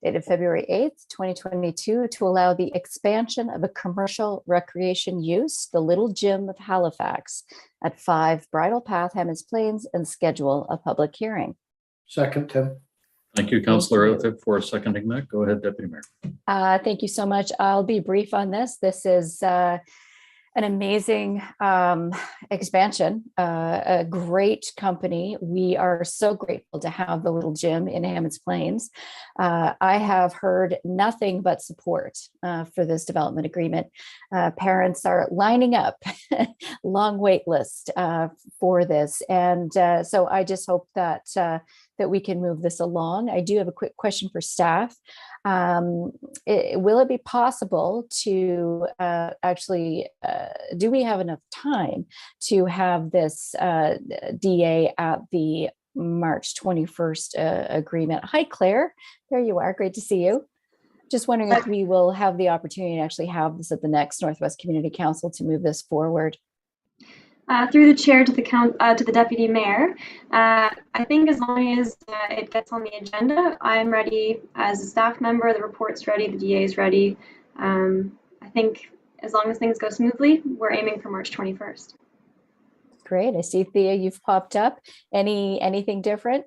dated February 8th, 2022, to allow the expansion of a commercial recreation use, the Little Gym of Halifax, at 5 Bridle Path, Hammonds Plains, and schedule a public hearing. Second, Tim. Thank you, Councillor Outfit, for seconding that. Go ahead, Deputy Mayor. Thank you so much. I'll be brief on this. This is an amazing expansion, a great company. We are so grateful to have the Little Gym in Hammonds Plains. I have heard nothing but support for this development agreement. Parents are lining up, long wait list for this. And so I just hope that that we can move this along. I do have a quick question for staff. Will it be possible to do we have enough time to have this DA at the March 21st agreement? Hi, Claire. There you are. Great to see you. Just wondering if we will have the opportunity to actually have this at the next Northwest Community Council to move this forward. Through the chair to the deputy mayor, I think as long as it gets on the agenda, I'm ready as a staff member. The report's ready, the DA is ready. I think as long as things go smoothly, we're aiming for March 21st. Great. I see, Thea, you've popped up. Anything different?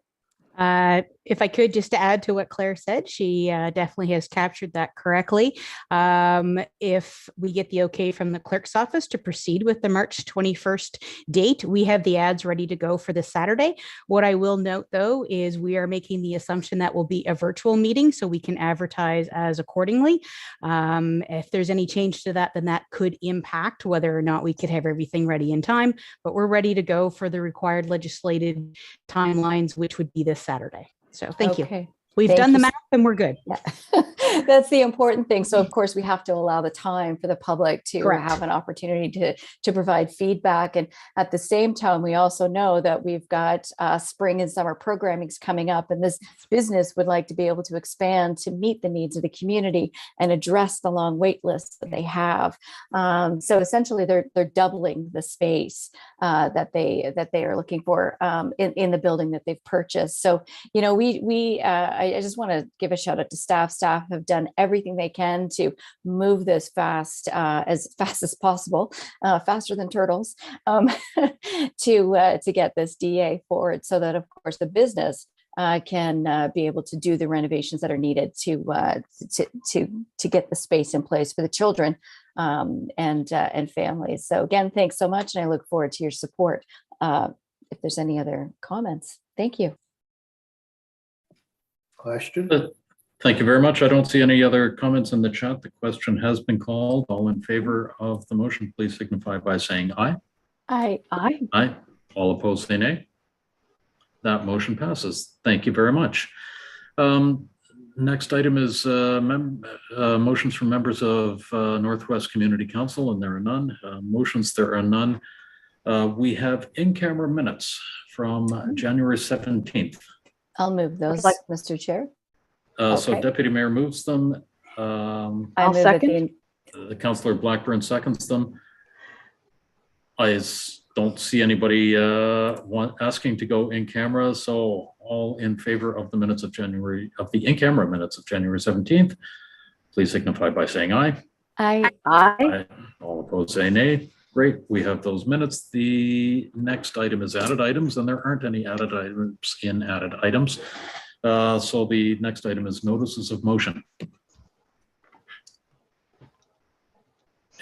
If I could just to add to what Claire said, she definitely has captured that correctly. If we get the okay from the clerk's office to proceed with the March 21st date, we have the ads ready to go for this Saturday. What I will note, though, is we are making the assumption that will be a virtual meeting so we can advertise as accordingly. If there's any change to that, then that could impact whether or not we could have everything ready in time, but we're ready to go for the required legislative timelines, which would be this Saturday. So thank you. We've done the math and we're good. Yeah. That's the important thing. So of course we have to allow the time for the public to have an opportunity to provide feedback. And at the same time, we also know that we've got spring and summer programmings coming up, and this business would like to be able to expand to meet the needs of the community and address the long wait lists that they have. So essentially they're doubling the space that they are looking for in the building that they've purchased. So, you know, I just want to give a shout out to staff. Staff have done everything they can to move this fast as possible, faster than turtles, to get this DA forward, so that of course the business can be able to do the renovations that are needed to get the space in place for the children and families. So again, thanks so much, and I look forward to your support. If there's any other comments, thank you. Question? Thank you very much. I don't see any other comments in the chat. The question has been called. All in favor of the motion, please signify by saying aye. Aye. Aye. All opposed, say nay. That motion passes. Thank you very much. Next item is motions from members of Northwest Community Council, and there are none. Motions, there are none. We have in-camera minutes from January 17th. I'll move those, Mr. Chair. So Deputy Mayor moves them. I'll second. The Councillor Blackburn seconds them. I don't see anybody asking to go in camera. So all in favor of the minutes of the in-camera minutes of January 17th, please signify by saying aye. Aye. Aye. All opposed, say nay. Great, we have those minutes. The next item is added items, and there aren't any added items in added items. So the next item is notices of motion.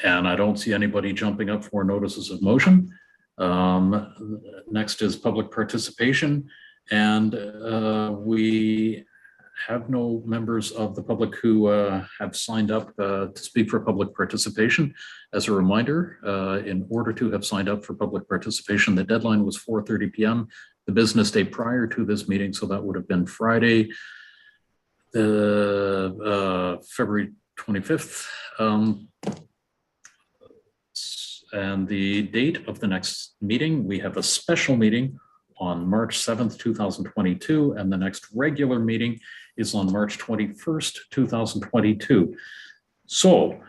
And I don't see anybody jumping up for notices of motion. Next is public participation, and we have no members of the public who have signed up to speak for public participation. As a reminder, in order to have signed up for public participation, the deadline was 4:30 p.m. the business day prior to this meeting. So that would have been Friday, the February 25th. And the date of the next meeting, we have a special meeting on March 7th, 2022, and the next regular meeting is on March 21st, 2022. So,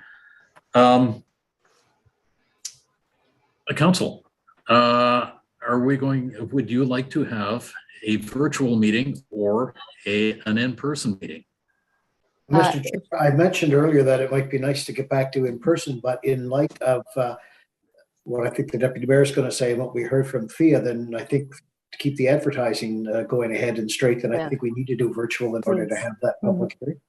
Council, would you like to have a virtual meeting or an in-person meeting? Mr. Chair, I mentioned earlier that it might be nice to get back to in person, but in light of what I think the Deputy Mayor is going to say and what we heard from Thea, then I think to keep the advertising going ahead and straight, then I think we need to do virtual in order to have that public hearing.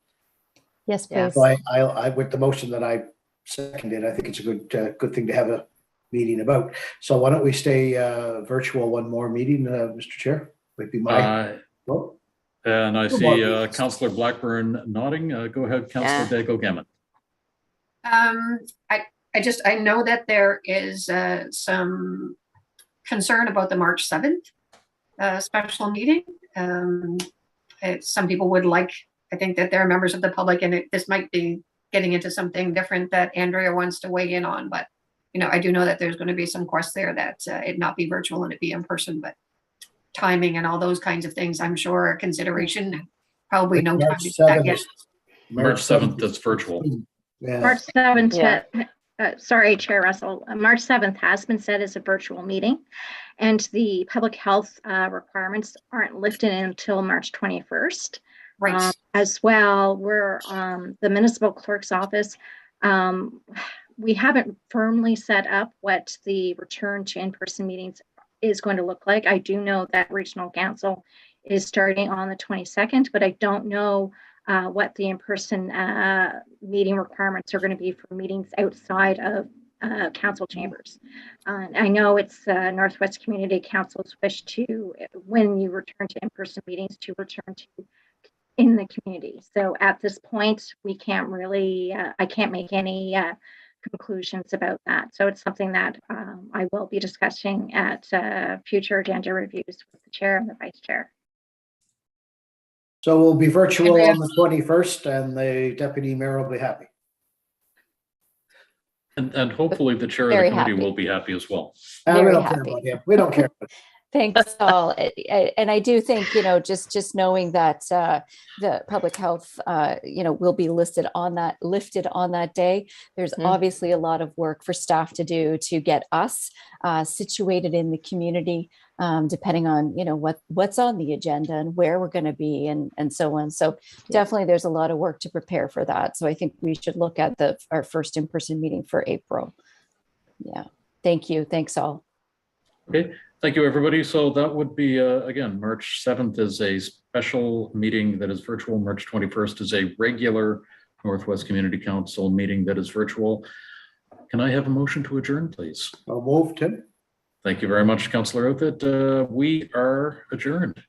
Yes, please. So I with the motion that I seconded, I think it's a good thing to have a meeting about. So why don't we stay virtual one more meeting, Mr. Chair? Might be my vote. And I see Councillor Blackburn nodding. Go ahead, Councillor Dago-Gammon. I know that there is some concern about the March 7th special meeting. Some people would like, I think that there are members of the public, and this might be getting into something different that Andrea wants to weigh in on, but I do know that there's going to be some requests there that it not be virtual and it be in person, but timing and all those kinds of things, I'm sure, are consideration. Probably no time to do that yet. March 7th, that's virtual. Yeah. March 7th, sorry, Chair Russell. March 7th has been set as a virtual meeting, and the public health requirements aren't lifted until March 21st. Right. As well, we're the municipal clerk's office. We haven't firmly set up what the return to in-person meetings is going to look like. I do know that Regional Council is starting on the 22nd, but I don't know what the in-person meeting requirements are going to be for meetings outside of council chambers. I know it's Northwest Community Council's wish to, when you return to in-person meetings, to return to in the community. So at this point, we can't really, I can't make any conclusions about that. So it's something that I will be discussing at future agenda reviews with the chair and the vice chair. So we'll be virtual on the 21st, and the Deputy Mayor will be happy. And hopefully the chair of the committee will be happy as well. We don't care about him. We don't care. Thanks, all. And I do think, just knowing that the public health, will be lifted on that day. There's obviously a lot of work for staff to do to get us situated in the community, depending on, what's on the agenda and where we're going to be and so on. So definitely there's a lot of work to prepare for that. So I think we should look at our first in-person meeting for April. Yeah. Thank you. Thanks all. Okay. Thank you, everybody. So that would be, again, March 7th is a special meeting that is virtual. March 21st is a regular Northwest Community Council meeting that is virtual. Can I have a motion to adjourn, please? I'll move, Tim. Thank you very much, Councillor Outfit. We are adjourned.